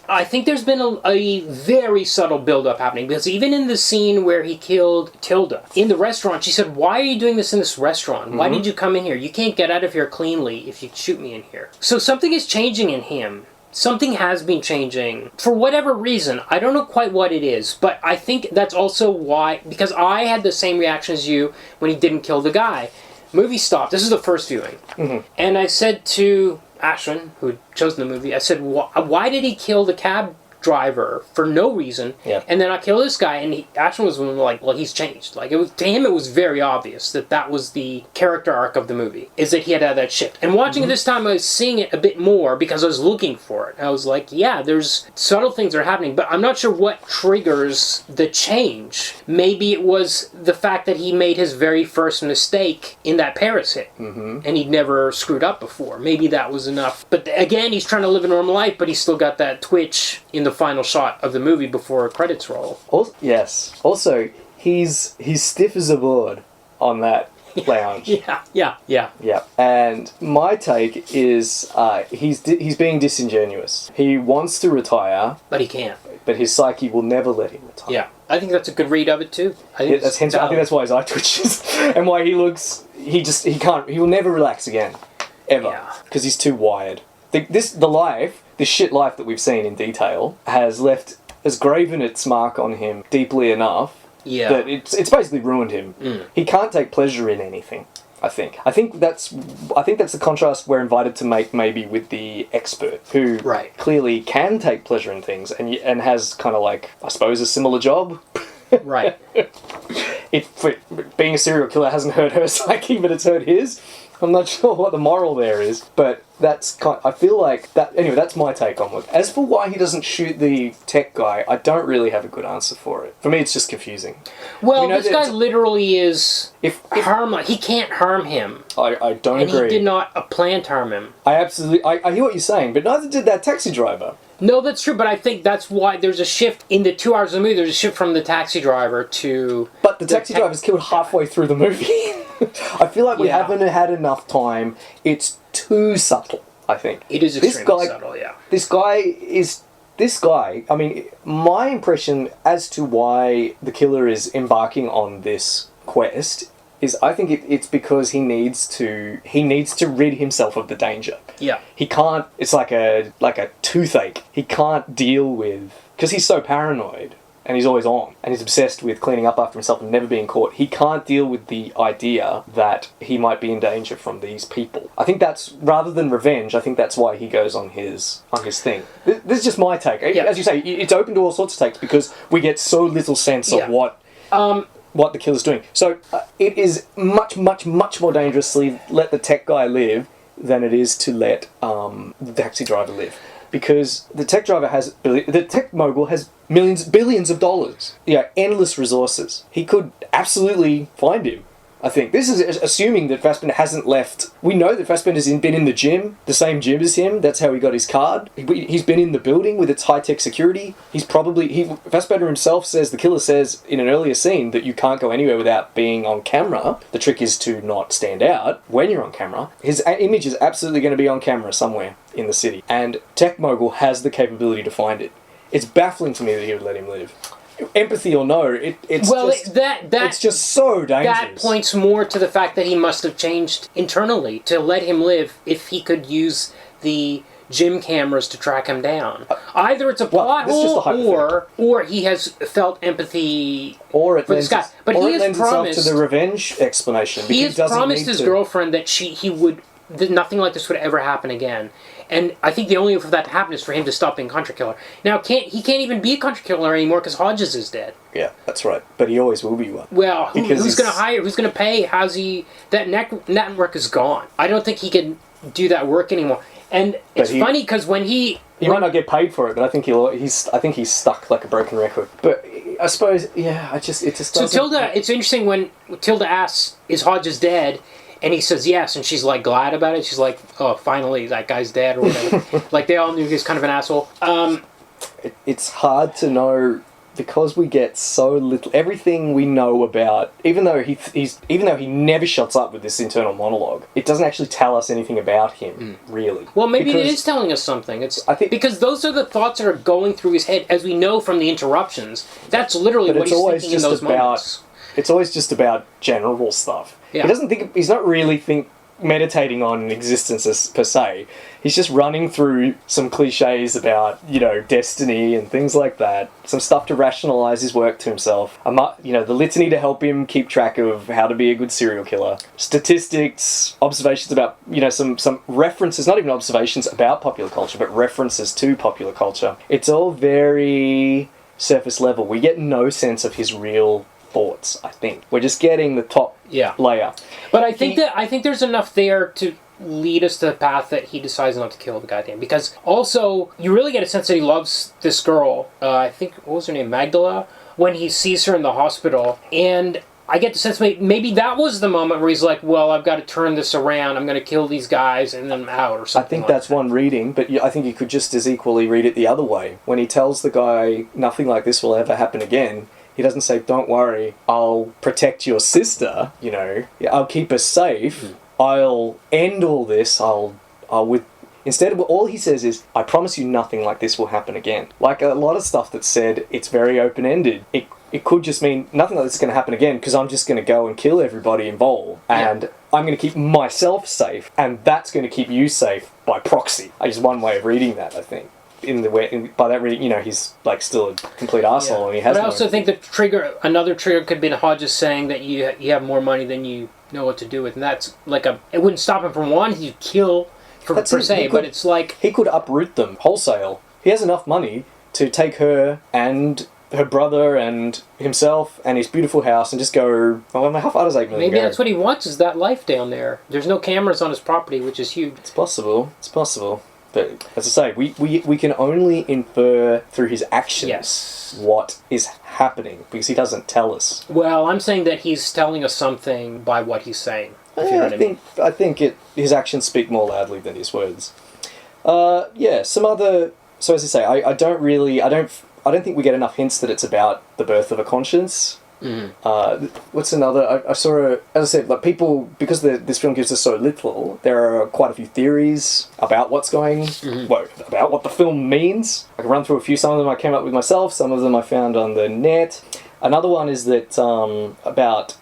I think there's been a very subtle build-up happening, because even in the scene where he killed Tilda, in the restaurant, she said, why are you doing this in this restaurant? Why did you come in here? You can't get out of here cleanly if you shoot me in here. So something is changing in him. Something has been changing. For whatever reason, I don't know quite what it is, but I think that's also why, because I had the same reaction as you when he didn't kill the guy. Movie stopped. This is the first viewing. Mm-hmm. And I said to Ashwin, who had chosen the movie, I said, why did he kill the cab driver for no reason, and then I kill this guy? And Ashwin was like, well, he's changed. Like, to him it was very obvious that was the character arc of the movie, is that he had that shift. And watching it this time, I was seeing it a bit more because I was looking for it. I was like, yeah, there's subtle things that are happening, but I'm not sure what triggers the change. Maybe it was the fact that he made his very first mistake in that Paris hit, and he'd never screwed up before. Maybe that was enough. But again, he's trying to live a normal life, but he's still got that twitch in the final shot of the movie before credits roll. Yes. Also, he's stiff as a board on that lounge. Yeah. And my take is he's being disingenuous. He wants to retire, but he can't. But his psyche will never let him retire. Yeah, I think that's a good read of it too. I think that's why his eye twitches and why he looks. He can't. He will never relax again, ever, because he's too wired. This shit life that we've seen in detail has graven its mark on him deeply enough that it's basically ruined him. He can't take pleasure in anything. I think that's the contrast we're invited to make, maybe with the expert who clearly can take pleasure in things and has kind of like, I suppose, a similar job. Right. Being a serial killer hasn't hurt her psyche, but it's hurt his. I'm not sure what the moral there is, but I feel like that. Anyway, that's my take on it. As for why he doesn't shoot the tech guy, I don't really have a good answer for it. For me, it's just confusing. Well, this guy literally is if he can't harm him. I don't agree. And he did not plan to harm him. I hear what you're saying, but neither did that taxi driver. No, that's true, but I think that's why there's a shift in the 2 hours of the movie. There's a shift from the taxi driver to... But the taxi driver's killed halfway through the movie. I feel like we haven't had enough time. It's too subtle, I think. It is extremely subtle, yeah. This guy, I mean, my impression as to why the killer is embarking on this quest is I think it's because he needs to rid himself of the danger. Yeah. He can't, it's like a toothache. He can't deal with, because he's so paranoid and he's always on and he's obsessed with cleaning up after himself and never being caught. He can't deal with the idea that he might be in danger from these people. I think that's, rather than revenge, I think that's why he goes on his thing. This is just my take. Yeah. As you say, it's open to all sorts of takes because we get so little sense of what the killer's doing. So it is much, much, much more dangerously let the tech guy live than it is to let the taxi driver live. Because the tech mogul has billions of dollars. Yeah, endless resources. He could absolutely find him. I think this is assuming that Fassbender hasn't left. We know that Fassbender's been in the gym, the same gym as him. That's how he got his card. He's been in the building with its high-tech security. Fassbender himself says, the killer says in an earlier scene that you can't go anywhere without being on camera. The trick is to not stand out when you're on camera. His image is absolutely going to be on camera somewhere in the city, and Tech Mogul has the capability to find it. It's baffling to me that he would let him live. Empathy or no, it's just so dangerous. That points more to the fact that he must have changed internally to let him live if he could use the gym cameras to track him down. Either it's a plot hole or he has felt empathy for this guy. But he has promised to the revenge explanation. He has promised his girlfriend that that nothing like this would ever happen again. And I think the only way for that to happen is for him to stop being Contra Killer. Now, he can't even be a Contra Killer anymore because Hodges is dead. Yeah, that's right. But he always will be one. Well, who's going to hire? Who's going to pay? That network is gone. I don't think he can do that work anymore. And it's funny because when he might not get paid for it, but I think he's stuck like a broken record. But I suppose, it just doesn't. So Tilda, it's interesting when Tilda asks, "Is Hodges dead?" And he says yes, and she's like glad about it. She's like, "Oh, finally, that guy's dead," or whatever. Like they all knew he was kind of an asshole. It's hard to know because we get so little. Everything we know about, even though he never shuts up with this internal monologue, it doesn't actually tell us anything about him, really. Well, maybe it is telling us something. Because those are the thoughts that are going through his head, as we know from the interruptions. That's literally what he's thinking in those moments. It's always just about general stuff. Yeah. He doesn't think. He's not really meditating on existence per se. He's just running through some cliches about destiny and things like that. Some stuff to rationalize his work to himself. The litany to help him keep track of how to be a good serial killer. Statistics, observations about some references, not even observations about popular culture, but references to popular culture. It's all very surface level. We get no sense of his real thoughts. I think we're just getting the top layer. But I think there's enough there to lead us to the path that he decides not to kill the goddamn. Because also you really get a sense that he loves this girl. I think what was her name, Magdala, when he sees her in the hospital, and I get the sense maybe that was the moment where he's like, well, I've got to turn this around. I'm going to kill these guys and then I'm out or something. I think that's one reading, but I think you could just as equally read it the other way. When he tells the guy nothing like this will ever happen again, he doesn't say, "Don't worry, I'll protect your sister, I'll keep her safe, I'll end all this, Instead, all he says is, "I promise you nothing like this will happen again." Like a lot of stuff that's said, it's very open-ended. It could just mean nothing like this is going to happen again because I'm just going to go and kill everybody involved. And I'm going to keep myself safe, and that's going to keep you safe by proxy. Just one way of reading that, I think. By that reading, he's like still a complete arsehole, and he has. But I also think another trigger could be Hodges saying that you have more money than you know what to do with, and that's like it wouldn't stop him from wanting to kill per se, but it's like he could uproot them wholesale. He has enough money to take her and her brother and himself and his beautiful house and just go, oh, how far does 8 million Maybe go? that's what he wants, is that life down there. There's no cameras on his property, which is huge. It's possible. But as I say, we can only infer through his actions what is happening, because he doesn't tell us. Well, I'm saying that he's telling us something by what he's saying. If you know what I mean. I think his actions speak more loudly than his words. Some other. So as I say, I don't think we get enough hints that it's about the birth of a conscience. What's another? I saw as I said, like people, because this film gives us so little. There are quite a few theories about what's going, about what the film means. I can run through a few. Some of them I came up with myself. Some of them I found on the net. Another one is that about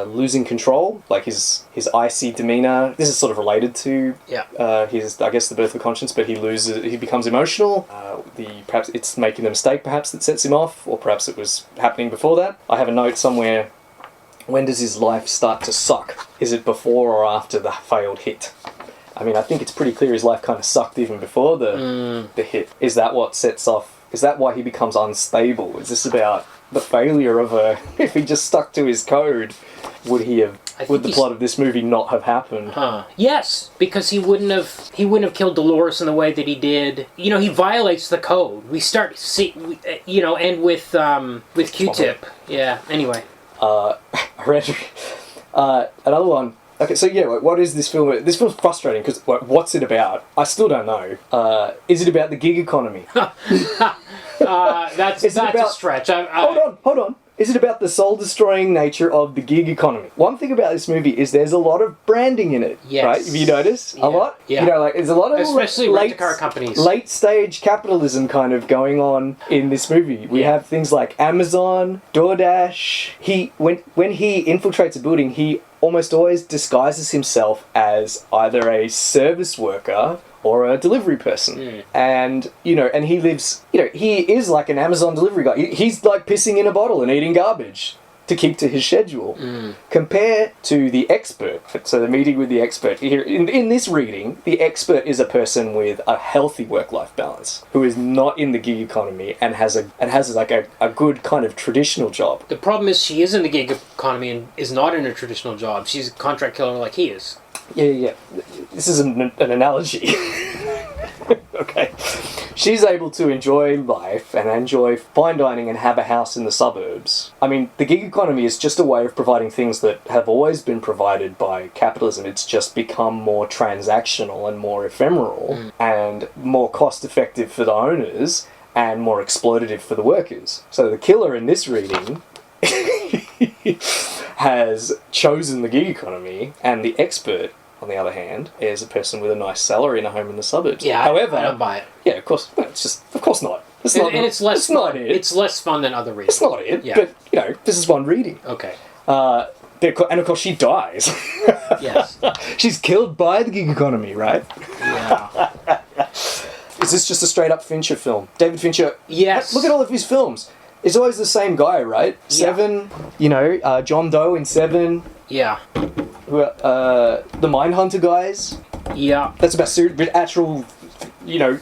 losing control, like his icy demeanor. This is sort of related to his, I guess, the birth of conscience, but he becomes emotional. Perhaps it's making the mistake, perhaps, that sets him off, or perhaps it was happening before that. I have a note somewhere. When does his life start to suck? Is it before or after the failed hit? I mean, I think it's pretty clear his life kind of sucked even before the hit. Is that what sets off? Is that why he becomes unstable? Is this about the failure of if he just stuck to his code, would the plot of this movie not have happened? Yes, because he wouldn't have killed Dolores in the way that he did. You know, he violates the code. We start and with Q-Tip. Yeah. Anyway. I read another one. Okay, so what is this film? This film's frustrating because what's it about? I still don't know. Is it about the gig economy? That's a stretch. Hold on. Is it about the soul-destroying nature of the gig economy? One thing about this movie is there's a lot of branding in it. Yes. Right? Have you noticed? A lot? Yeah. You know, like there's a lot of especially rent-a-car companies. Late-stage capitalism kind of going on in this movie. We have things like Amazon, DoorDash. When he infiltrates a building, he almost always disguises himself as either a service worker or a delivery person. And, and he lives, he is like an Amazon delivery guy. He's like pissing in a bottle and eating garbage to keep to his schedule. Compare to the expert. So the meeting with the expert. Here, in this reading, the expert is a person with a healthy work-life balance, who is not in the gig economy and has a good kind of traditional job. The problem is she is in the gig economy and is not in a traditional job. She's a contract killer like he is. Yeah. This is an analogy. Okay. She's able to enjoy life and enjoy fine dining and have a house in the suburbs. I mean, the gig economy is just a way of providing things that have always been provided by capitalism. It's just become more transactional and more ephemeral and more cost-effective for the owners and more exploitative for the workers. So the killer in this reading has chosen the gig economy, and the expert, on the other hand, is a person with a nice salary and a home in the suburbs. Yeah, however, I don't buy it. Yeah, of course. No, of course not. It's less fun. It's less fun than other readings. It's not it. Yeah. But this is one reading. Okay. And of course, she dies. Yes. She's killed by the gig economy, right? Yeah. Is this just a straight up Fincher film? David Fincher. Yes. Look at all of his films. It's always the same guy, right? Yeah. Seven. John Doe in Seven. Yeah. The Mindhunter guys. Yeah. That's about actual,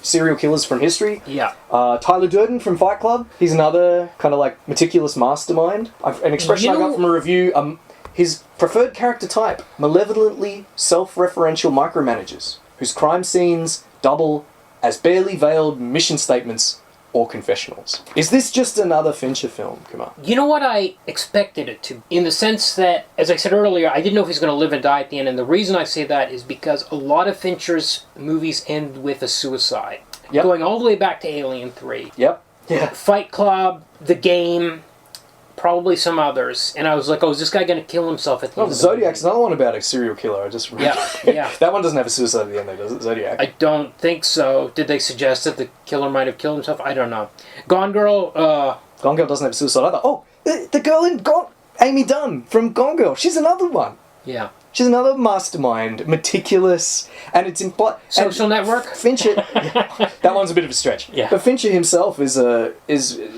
serial killers from history. Yeah. Tyler Durden from Fight Club. He's another kind of like meticulous mastermind. An expression I got from a review. His preferred character type: malevolently self-referential micromanagers whose crime scenes double as barely veiled mission statements or confessionals. Is this just another Fincher film, Kumar? You know what I expected it to, in the sense that, as I said earlier, I didn't know if he's going to live and die at the end, and the reason I say that is because a lot of Fincher's movies end with a suicide. Yep. Going all the way back to Alien 3. Yep. Yeah. Fight Club, The Game, probably some others, and I was like, is this guy going to kill himself at the end of the Zodiac's movie? another one about a serial killer. I just Yeah. That one doesn't have a suicide at the end, though, does it? Zodiac. I don't think so. Did they suggest that the killer might have killed himself? I don't know. Gone Girl, Gone Girl doesn't have a suicide either. Oh, the girl in Amy Dunn from Gone Girl. She's another one. yeah. She's another mastermind, meticulous, and it's implied. Social Network? Fincher, that one's a bit of a stretch. Yeah. But Fincher himself is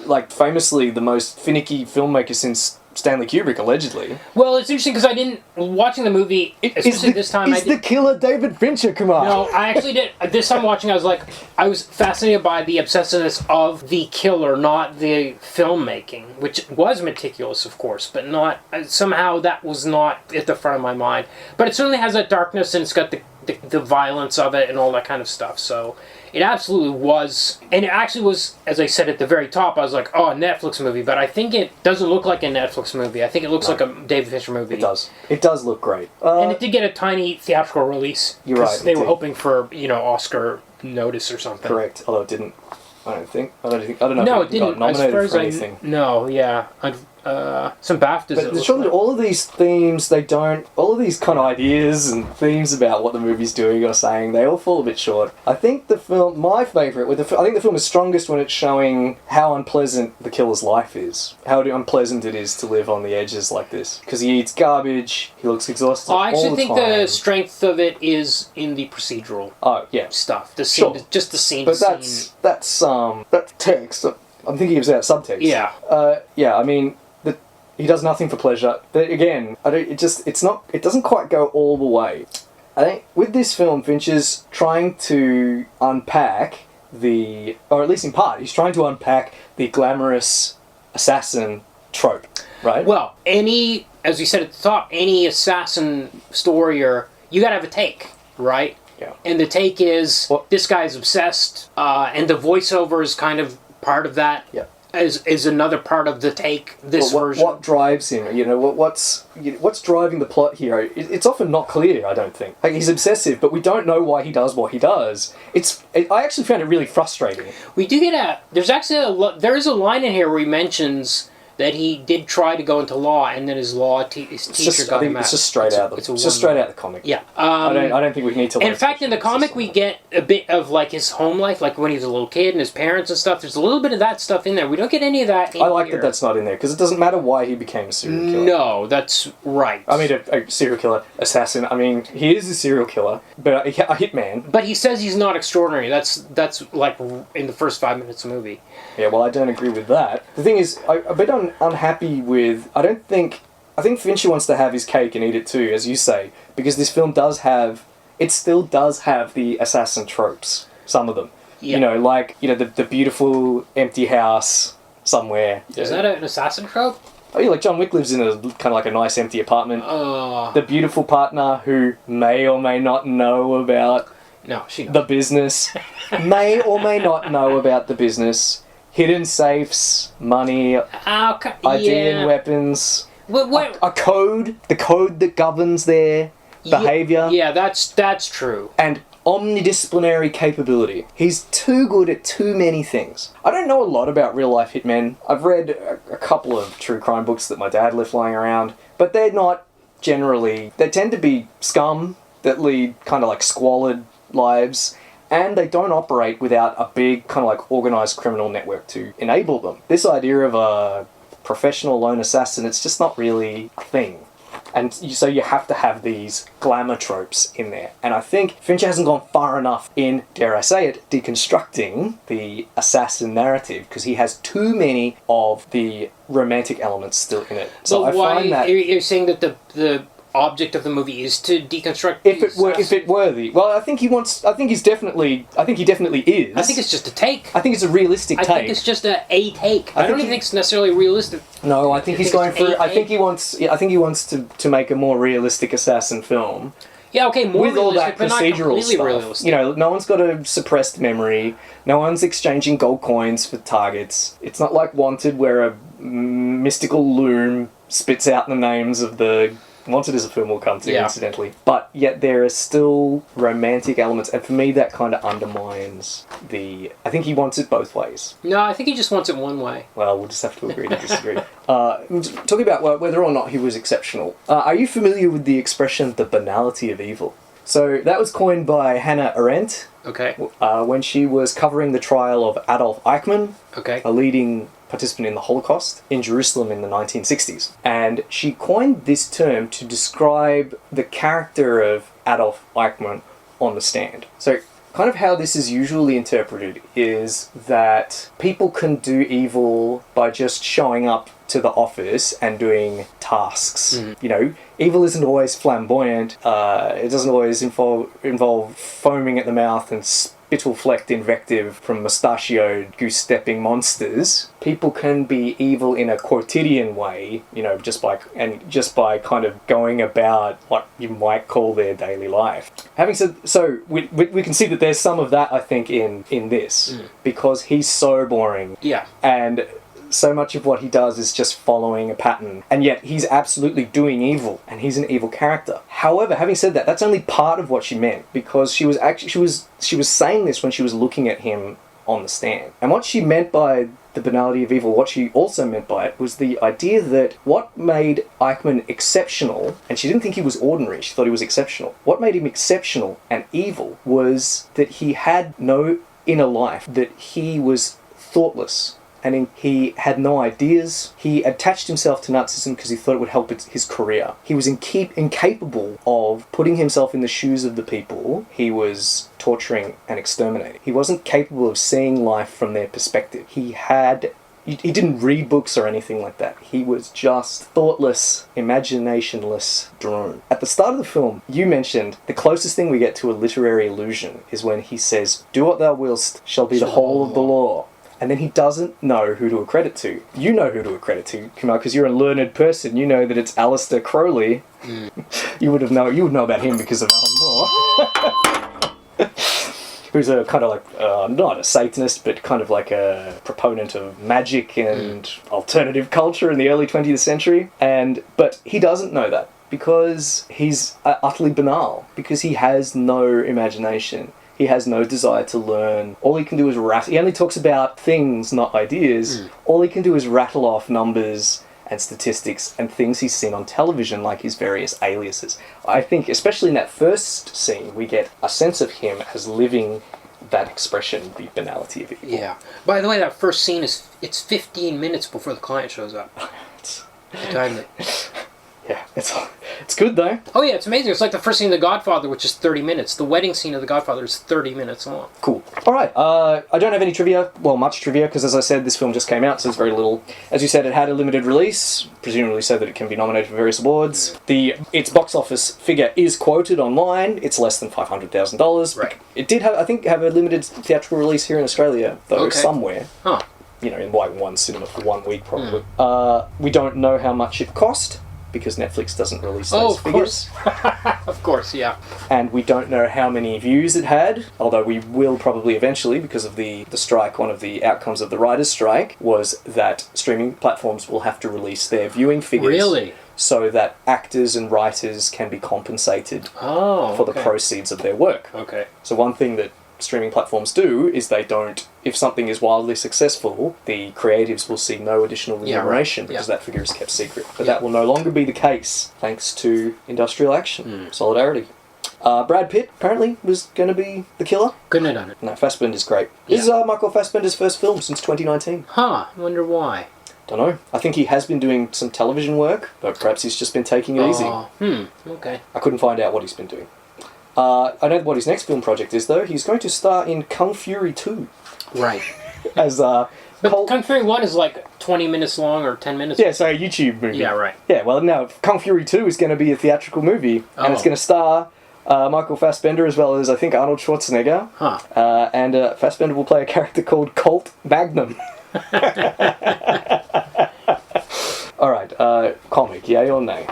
like famously the most finicky filmmaker since Stanley Kubrick, allegedly. Well, it's interesting because I didn't watching the movie, especially this time. Is the killer David Fincher, Kumar? No, I actually did. This time watching, I was fascinated by the obsessiveness of the killer, not the filmmaking, which was meticulous, of course, but not somehow that was not at the front of my mind. But it certainly has that darkness, and it's got the violence of it and all that kind of stuff. So it absolutely was, and it actually was, as I said at the very top, I was like, oh, a Netflix movie, but I think it doesn't look like a Netflix movie. I think it looks like a David Fincher movie. It does. It does look great. And it did get a tiny theatrical release. You're right. They were hoping for, Oscar notice or something. Correct. Although it didn't. I don't know. No, if it didn't. got nominated as for far as anything. No, yeah. Some BAFTAs. But surely all of these themes, all of these kind of ideas and themes about what the movie's doing or saying, they all fall a bit short. I think the film, my favourite, I think the film is strongest when it's showing how unpleasant the killer's life is. How unpleasant it is to live on the edges like this. Because he eats garbage, he looks exhausted I actually all the think time. the strength of it is in the procedural stuff. The scene, Sure. just the scene. But to scene. that's text. I'm thinking about subtext. Yeah. I mean, he does nothing for pleasure. But again, it doesn't quite go all the way. I think with this film, Fincher's trying to unpack or at least in part, he's trying to unpack the glamorous assassin trope, right? Well, as we said at the top, any assassin story, you gotta have a take, right? Yeah. And the take is, this guy's obsessed, and the voiceover is kind of part of that. Yeah. Is another part of the take, version. What drives him? What's driving the plot here? It's often not clear, I don't think. Like, he's obsessive, but we don't know why he does what he does. I actually found it really frustrating. We do get there is a line in here where he mentions that he did try to go into law, and then his teacher got him out. It's just straight out of the comic. Yeah. I don't think we need to. In fact, in the comic, we get a bit of his home life, like when he was a little kid and his parents and stuff. There's a little bit of that stuff in there. We don't get any of that in I like here. that that's not in there, because it doesn't matter why he became a serial killer. No, that's right. I mean, a serial killer, assassin. I mean, he is a serial killer, but a hitman. But he says he's not extraordinary. That's like in the first 5 minutes of the movie. Yeah, well, I don't agree with that. The thing is, I'm a bit unhappy with... I think Fincher wants to have his cake and eat it too, as you say, because this film still does have the assassin tropes, some of them. Yeah. The beautiful empty house somewhere. Is that an assassin trope? Oh yeah, like John Wick lives in a kind of like a nice empty apartment. The beautiful partner who may or may not know about the business. May or may not know about the business. Hidden safes, money, ID and weapons. A code, the code that governs their behaviour. Yeah, that's true. And omnidisciplinary capability. He's too good at too many things. I don't know a lot about real-life hitmen. I've read a couple of true crime books that my dad left lying around, but they're not generally... They tend to be scum that lead kind of like squalid lives, and they don't operate without a big kind of like organised criminal network to enable them. This idea of a professional lone assassin, it's just not really a thing. And so you have to have these glamour tropes in there. And I think Fincher hasn't gone far enough in, dare I say it, deconstructing the assassin narrative, because he has too many of the romantic elements still in it. So I find that... You're saying that the object of the movie is to deconstruct if it were the... Well, I think he definitely is. I think it's just a take. I think it's a realistic take. I think it's just a take. I don't even think it's necessarily realistic. No, I think he's going for... I think he wants to make a more realistic assassin film. Yeah, okay, more with all that but procedural not completely stuff. realistic. No one's got a suppressed memory. No one's exchanging gold coins for targets. It's not like Wanted, where a mystical loom spits out the names of the... Wanted is a film we'll come to, incidentally. But yet there are still romantic elements, and for me that kind of undermines the... I think he wants it both ways. No, I think he just wants it one way. Well, we'll just have to agree to disagree. Talking about whether or not he was exceptional, are you familiar with the expression, the banality of evil? So that was coined by Hannah Arendt. Okay. When she was covering the trial of Adolf Eichmann, a leading participant in the Holocaust in Jerusalem in the 1960s. And she coined this term to describe the character of Adolf Eichmann on the stand. So kind of how this is usually interpreted is that people can do evil by just showing up to the office and doing tasks. You know, evil isn't always flamboyant. It doesn't always involve foaming at the mouth and spittle-flecked invective from mustachioed, goose-stepping monsters. People can be evil in a quotidian way, you know, just by kind of going about what you might call their daily life. Having said so, we can see that there's some of that, I think, in this because he's so boring. Yeah. And so much of what he does is just following a pattern, and yet he's absolutely doing evil, and he's an evil character. However, having said that, that's only part of what she meant, because she was saying this when she was looking at him on the stand. And what she meant by the banality of evil, what she also meant by it was the idea that what made Eichmann exceptional, and she didn't think he was ordinary, she thought he was exceptional. What made him exceptional and evil was that he had no inner life, that he was thoughtless. And he had no ideas. He attached himself to Nazism because he thought it would help his career. He was incapable of putting himself in the shoes of the people he was torturing and exterminating. He wasn't capable of seeing life from their perspective. He didn't read books or anything like that. He was just thoughtless, imaginationless drone. At the start of the film, you mentioned the closest thing we get to a literary illusion is when he says, "Do what thou willst shall be the whole of the law." And then he doesn't know who to accredit to. You know who to accredit to, Kumar, because you're a learned person. You know that it's Alistair Crowley. You would know about him because of Alan Moore. Who's a kind of like, not a Satanist, but kind of like a proponent of magic and alternative culture in the early 20th century. But he doesn't know that because he's utterly banal, because he has no imagination. He has no desire to learn. All he can do is rattle. He only talks about things, not ideas. All he can do is rattle off numbers and statistics and things he's seen on television, like his various aliases. I think, especially in that first scene, we get a sense of him as living that expression, the banality of it. Yeah. By the way, that first scene it's 15 minutes before the client shows up. The time that... Yeah, it's good though. Oh yeah, it's amazing. It's like the first scene of The Godfather, which is 30 minutes. The wedding scene of The Godfather is 30 minutes long. Cool. All right. I don't have any trivia. Well, much trivia, because as I said, this film just came out, so there's very little. As you said, it had a limited release, presumably so that it can be nominated for various awards. Its box office figure is quoted online. It's less than $500,000. Right. It did have a limited theatrical release here in Australia, though, somewhere. Huh. You know, in like one cinema for 1 week, probably. We don't know how much it cost, because Netflix doesn't release those figures. Of course, yeah. And we don't know how many views it had, although we will probably eventually, because of the strike. One of the outcomes of the writers' strike was that streaming platforms will have to release their viewing figures. Really? So that actors and writers can be compensated for the proceeds of their work. Okay. So one thing that streaming platforms do is they don't, if something is wildly successful, the creatives will see no additional remuneration because that figure is kept secret. But that will no longer be the case thanks to industrial action, solidarity. Brad Pitt apparently was going to be the killer. Couldn't have done it. No, Fassbender's great. This is Michael Fassbender's first film since 2019. Huh, I wonder why. Don't know. I think he has been doing some television work, but perhaps he's just been taking it easy. Okay. I couldn't find out what he's been doing. I know what his next film project is, though. He's going to star in Kung Fury 2. Right. As But Kung Fury 1 is like 20 minutes long or 10 minutes. Yeah, so a YouTube movie. Yeah, right. Yeah, well, now Kung Fury 2 is going to be a theatrical movie, and it's going to star Michael Fassbender as well as, I think, Arnold Schwarzenegger. Huh. And Fassbender will play a character called Colt Magnum. All right, comic, yay or nay?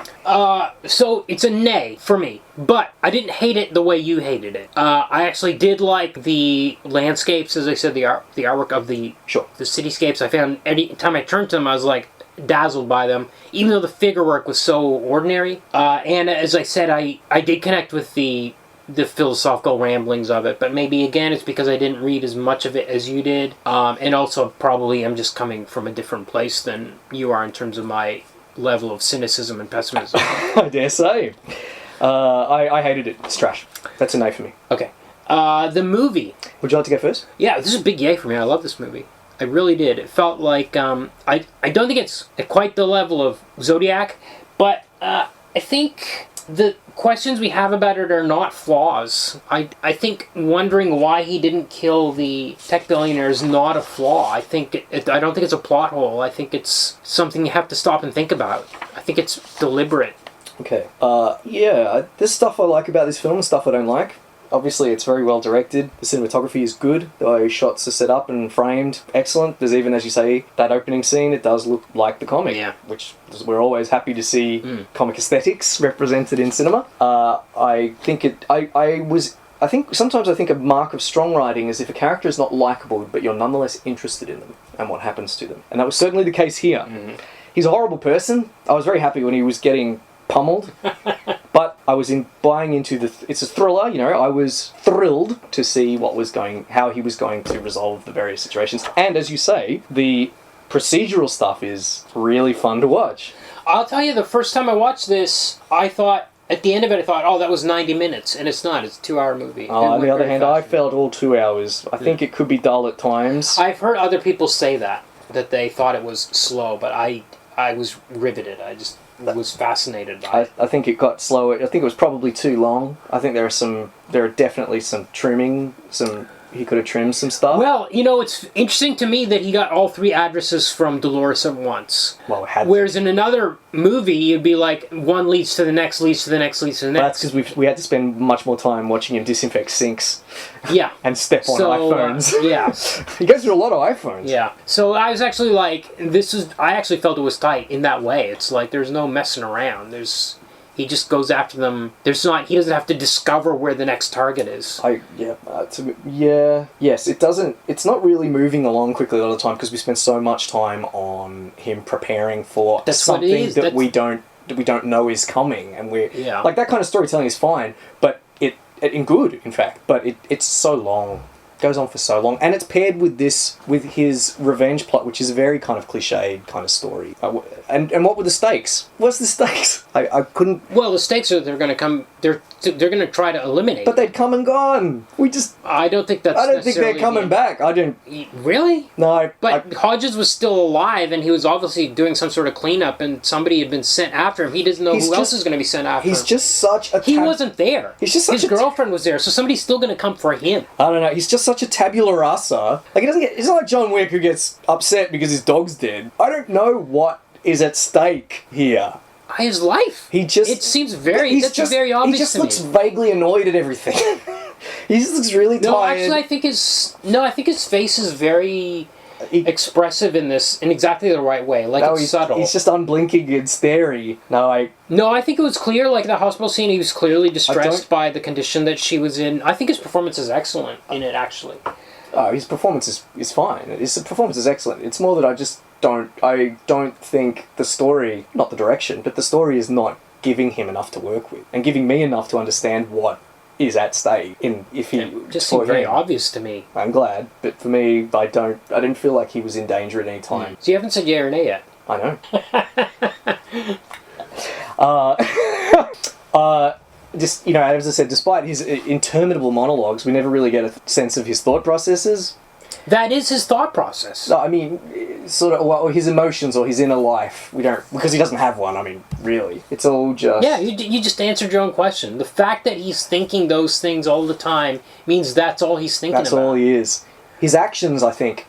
So it's a nay for me, but I didn't hate it the way you hated it. I actually did like the landscapes, as I said, the artwork of the cityscapes. I found any time I turned to them, I was like dazzled by them, even though the figure work was so ordinary. And as I said, I did connect with the philosophical ramblings of it, but maybe again it's because I didn't read as much of it as you did, and also probably I'm just coming from a different place than you are in terms of my level of cynicism and pessimism. I dare say. I hated it. It's trash. That's a nay for me. Okay. The movie. Would you like to go first? Yeah, this is a big yay for me. I love this movie. I really did. It felt like, I don't think it's at quite the level of Zodiac, but I think the questions we have about it are not flaws. I think wondering why he didn't kill the tech billionaire is not a flaw. I don't think it's a plot hole. I think it's something you have to stop and think about. I think it's deliberate. Okay. There's stuff I like about this film and stuff I don't like. Obviously, it's very well directed. The cinematography is good. The way shots are set up and framed, excellent. There's even, as you say, that opening scene, it does look like the comic. Yeah. Which we're always happy to see comic aesthetics represented in cinema. I think sometimes a mark of strong writing is if a character is not likable, but you're nonetheless interested in them and what happens to them. And that was certainly the case here. He's a horrible person. I was very happy when he was getting pummeled. But I was buying into it's a thriller, you know, I was thrilled to see how he was going to resolve the various situations. And as you say, the procedural stuff is really fun to watch. I'll tell you, the first time I watched this, I thought, at the end of it, I thought, oh, that was 90 minutes. And it's not. It's a 2-hour movie. On the other hand, I felt all 2 hours. I think it could be dull at times. I've heard other people say that they thought it was slow, but I was riveted. I just was fascinated by it. I think it got slower. I think it was probably too long. I think there are definitely some trimming, he could have trimmed some stuff. Well, you know, it's interesting to me that he got all 3 addresses from Dolores at once. Well, it had Whereas in another movie, you'd be like, one leads to the next, leads to the next, leads to the next. Well, that's because we had to spend much more time watching him disinfect sinks. Yeah. And step on iPhones. Yeah. He goes through a lot of iPhones. Yeah. So I was actually like, I actually felt it was tight in that way. It's like, there's no messing around. He just goes after them. He doesn't have to discover where the next target is. Yes, it doesn't. It's not really moving along quickly all the time because we spend so much time on him preparing for something that we don't know is coming, and like that kind of storytelling is fine, but in fact, but it's so long. Goes on for so long, and it's paired with his revenge plot, which is a very kind of cliched kind of story. And what were the stakes? What's the stakes? I couldn't. Well, the stakes are they're going to come. They're going to try to eliminate. But they'd come and gone. I don't think that's. I don't think they're coming back. I don't. Really? No. But Hodges was still alive, and he was obviously doing some sort of cleanup, and somebody had been sent after him. He doesn't know who else is going to be sent after him. He's just such a. He wasn't there. He's just such his girlfriend was there, so somebody's still going to come for him. I don't know. He's just such a tabula rasa. Like it's not like John Wick who gets upset because his dog's dead. I don't know what is at stake here. His life. It seems very obvious to me. He just looks vaguely annoyed at everything. He just looks really tired. No, actually, I think his face is very expressive in exactly the right way. Like, it's subtle. He's just unblinking and starey. No, I think it was clear, like the hospital scene, he was clearly distressed by the condition that she was in. I think his performance is excellent in it, actually. Oh, his performance is fine. His performance is excellent. It's more that I don't think the story, not the direction, but the story is not giving him enough to work with and giving me enough to understand what is at stake. It just seemed very obvious to me. I'm glad, but for me, I didn't feel like he was in danger at any time. So you haven't said yeah or nay yet. I know. Just, as I said, despite his interminable monologues, we never really get a sense of his thought processes. That is his thought process. No, I mean, sort of, or his emotions or his inner life. We don't, because he doesn't have one. I mean, really, it's all just. Yeah, you just answered your own question. The fact that he's thinking those things all the time means that's all he's thinking about. That's all he is. His actions, I think,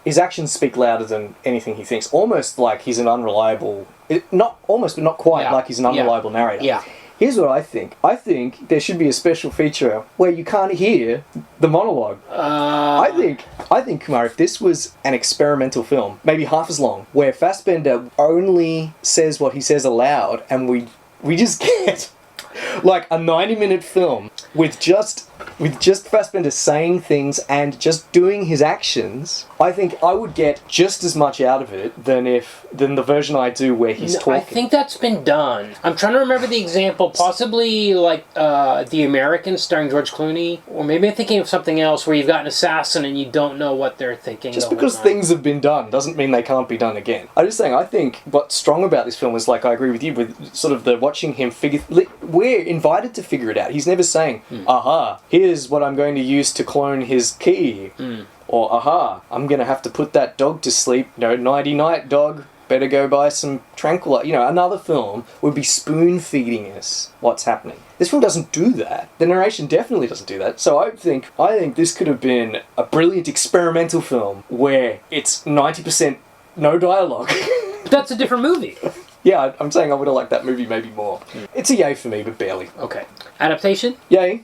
his actions speak louder than anything he thinks. Almost like he's an unreliable, not almost, but not quite like he's an unreliable narrator. Yeah. Here's what I think. I think there should be a special feature where you can't hear the monologue. I think, Kumar, if this was an experimental film, maybe half as long, where Fassbender only says what he says aloud, and we just get like a 90-minute film with just Fassbender saying things and just doing his actions, I think I would get just as much out of it than the version I do where he's talking. I think that's been done. I'm trying to remember the example, possibly like The Americans starring George Clooney, or maybe I'm thinking of something else where you've got an assassin and you don't know what they're thinking. Just because things have been done doesn't mean they can't be done again. I'm just saying, I think what's strong about this film is, like, I agree with you, with sort of the watching him figure. We're invited to figure it out. He's never saying, aha, here's what I'm going to use to clone his key. Or, aha, I'm going to have to put that dog to sleep. Nighty-night, dog. better go buy some tranquilizer. You know, another film would be spoon-feeding us what's happening. This film doesn't do that. The narration definitely doesn't do that. So I think this could have been a brilliant experimental film where it's 90% no dialogue. But that's a different movie. Yeah, I'm saying I would have liked that movie maybe more. It's a yay for me, but barely. Okay. Adaptation? Yay.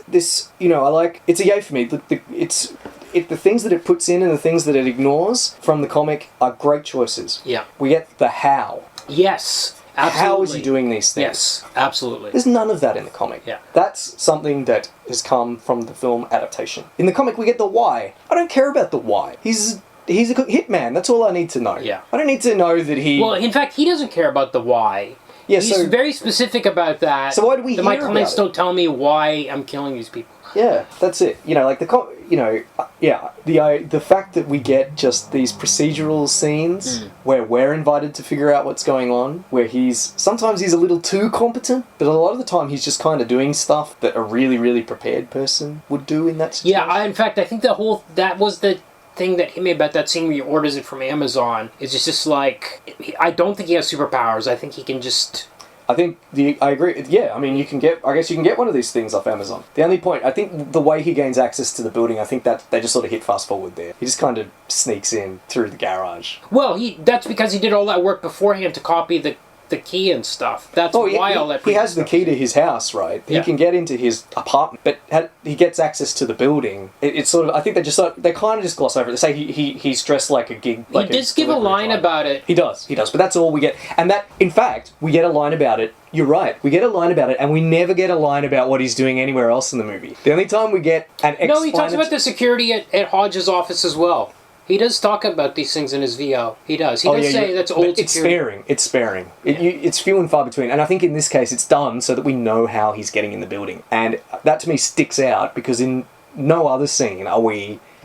This, you know, I like... It's a yay for me. The things that it puts in and the things that it ignores from the comic are great choices. Yeah. We get the how. Yes. Absolutely. How is he doing these things? Yes, absolutely. There's none of that in the comic. Yeah. That's something that has come from the film adaptation. In the comic, we get the why. I don't care about the why. He's a hitman. That's all I need to know. Yeah. I don't need to know that he... Well, in fact, he doesn't care about the why. Yeah, He's very specific about that. So why do we hear my about clients it? don't tell me why I'm killing these people. Yeah, that's it. You know, like the fact that we get just these procedural scenes where we're invited to figure out what's going on, where sometimes he's a little too competent, but a lot of the time he's just kind of doing stuff that a really, really prepared person would do in that situation. Yeah, in fact, I think that was the thing that hit me about that scene where he orders it from Amazon. Is just like, I don't think he has superpowers. I think he can just... I agree. Yeah, I mean, I guess you can get one of these things off Amazon. The only point, I think the way he gains access to the building, I think that they just sort of hit fast forward there. He just kind of sneaks in through the garage. Well, that's because he did all that work beforehand to copy the key and stuff. That's why all that... He has the key to his house, right? Yeah. He can get into his apartment, but he gets access to the building. It's sort of... I think they kind of just gloss over it. They say he's dressed like a gig... He does give a line about it. He does. But that's all we get. And that, in fact, we get a line about it. You're right. We get a line about it, and we never get a line about what he's doing anywhere else in the movie. The only time we get an No, he talks about the security at Hodge's office as well. He does talk about these things in his VO. He does. He does say that's old security. It's sparing. It's few and far between. And I think in this case it's done so that we know how he's getting in the building. And that to me sticks out because in no other scene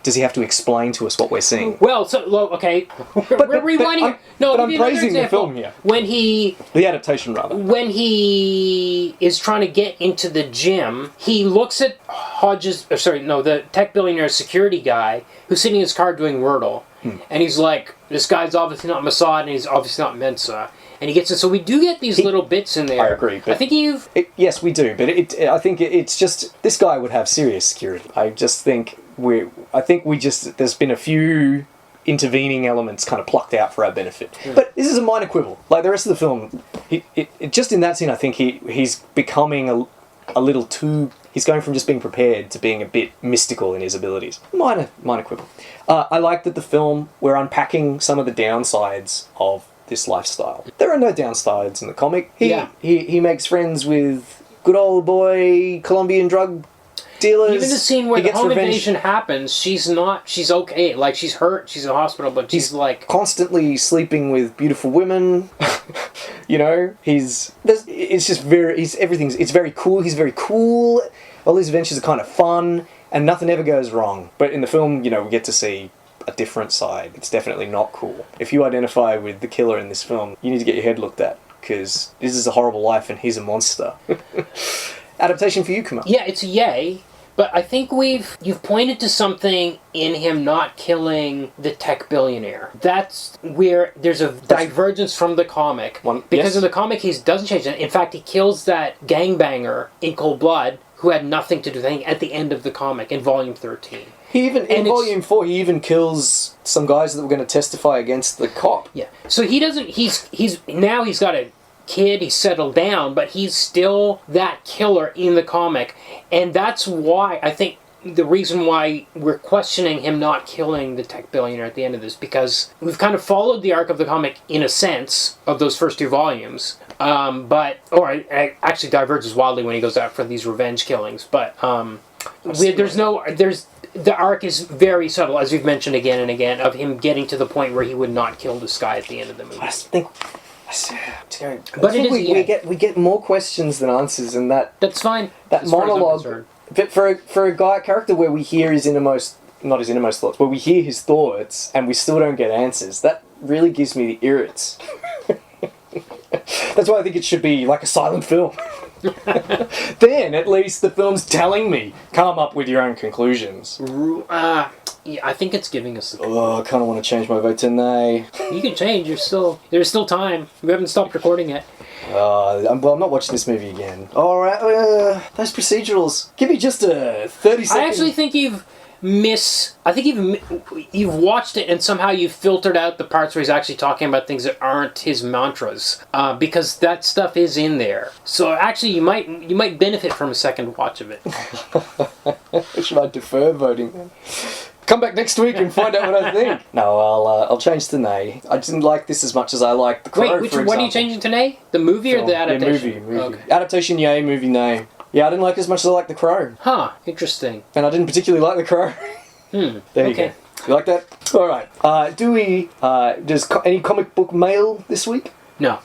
does he have to explain to us what we're seeing. Well, okay. We're rewinding. But I'm praising the film here. The adaptation, rather. When he is trying to get into the gym, he looks at the tech billionaire security guy who's sitting in his car doing Wordle. And he's like, this guy's obviously not Mossad and he's obviously not Mensa. And he gets it. So we do get these little bits in there. I agree. But I think yes, we do. But I think it's just... This guy would have serious security. I just think there's been a few intervening elements kind of plucked out for our benefit. But this is a minor quibble. Like the rest of the film, just in that scene, I think he's becoming a little too... He's going from just being prepared to being a bit mystical in his abilities. Minor quibble. I like that the film, we're unpacking some of the downsides of this lifestyle. There are no downsides in the comic. He makes friends with good old boy Colombian drug dealers. Even the scene where the home invasion happens, she's okay. Like, she's hurt, she's in hospital, but she's like... constantly sleeping with beautiful women. You know, it's very cool. He's very cool. All these adventures are kind of fun, and nothing ever goes wrong. But in the film, you know, we get to see a different side. It's definitely not cool. If you identify with the killer in this film, you need to get your head looked at, because this is a horrible life and he's a monster. Adaptation for you, Kumar. Yeah, it's a yay. But I think you've pointed to something in him not killing the tech billionaire. That's where there's a divergence from the comic. Because in the comic, he doesn't change that. In fact, he kills that gangbanger in cold blood who had nothing to do with anything at the end of the comic in Volume 13. In Volume 4, he even kills some guys that were going to testify against the cop. Yeah. So he doesn't... He's got a kid, he's settled down, but he's still that killer in the comic. And that's why, I think, the reason why we're questioning him not killing the tech billionaire at the end of this, because we've kind of followed the arc of the comic, in a sense, of those first two volumes. It actually diverges wildly when he goes out for these revenge killings. But the arc is very subtle, as we've mentioned again and again, of him getting to the point where he would not kill this guy at the end of the movie. We get more questions than answers, and that's fine. That monologue, but for a character where we hear not his innermost thoughts, where we hear his thoughts and we still don't get answers, that really gives me the irrits. That's why I think it should be like a silent film. Then at least the film's telling me, come up with your own conclusions. Yeah, I think it's giving us the... Oh, I kind of want to change my vote to nay. You can change. There's still time. We haven't stopped recording yet. I'm not watching this movie again. All right, those procedurals. Give me just a 30 seconds. I actually think you've watched it and somehow you've filtered out the parts where he's actually talking about things that aren't his mantras, because that stuff is in there. So actually, you might benefit from a second watch of it. Should I defer voting then? Come back next week and find out what I think. No, I'll change to nay. I didn't like this as much as I liked The Crow. Wait, what are you changing to nay? The movie or the adaptation? Yeah, movie. Okay. Adaptation, yay. Movie, nay. Yeah, I didn't like it as much as I liked The Crow. Huh. Interesting. And I didn't particularly like The Crow. There you go. You like that? All right. Does any comic book mail this week? No.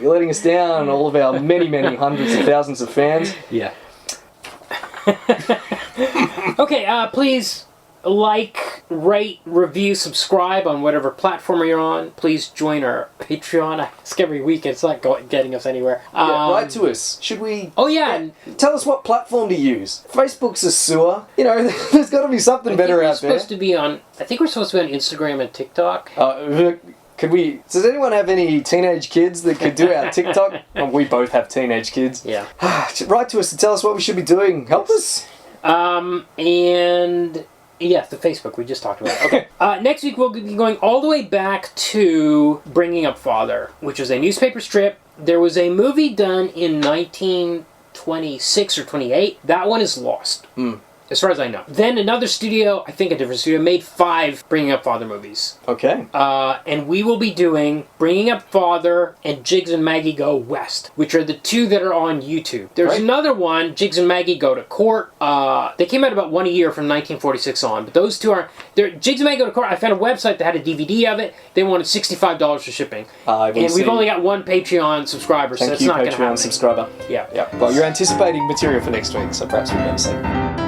You're letting us down, all of our many, many hundreds of thousands of fans. Yeah. Okay, please like, rate, review, subscribe on whatever platform you're on. Please join our Patreon. I ask every week. It's not getting us anywhere. Write to us. Should we... Oh, yeah. Tell us what platform to use. Facebook's a sewer. You know, there's got to be something better out there. I think we're supposed to be on Instagram and TikTok. Does anyone have any teenage kids that could do our TikTok? Well, we both have teenage kids. Yeah. Write to us to tell us what we should be doing. Help us. And... Yes, the Facebook, we just talked about it. Okay. Next week we'll be going all the way back to Bringing Up Father, which was a newspaper strip. There was a movie done in 1926 or 28. That one is lost. As far as I know. Then another studio, I think a different studio, made 5 Bringing Up Father movies. Okay. And we will be doing Bringing Up Father and Jiggs and Maggie Go West, which are the 2 that are on YouTube. There's another one, Jiggs and Maggie Go to Court. They came out about one a year from 1946 on, but those 2 are... Jiggs and Maggie Go to Court, I found a website that had a DVD of it. They wanted $65 for shipping. And we've only got 1 Patreon subscriber, so it's not going to happen. Thank you, Patreon subscriber. Yeah. Well, you're anticipating material for next week, so perhaps we better say.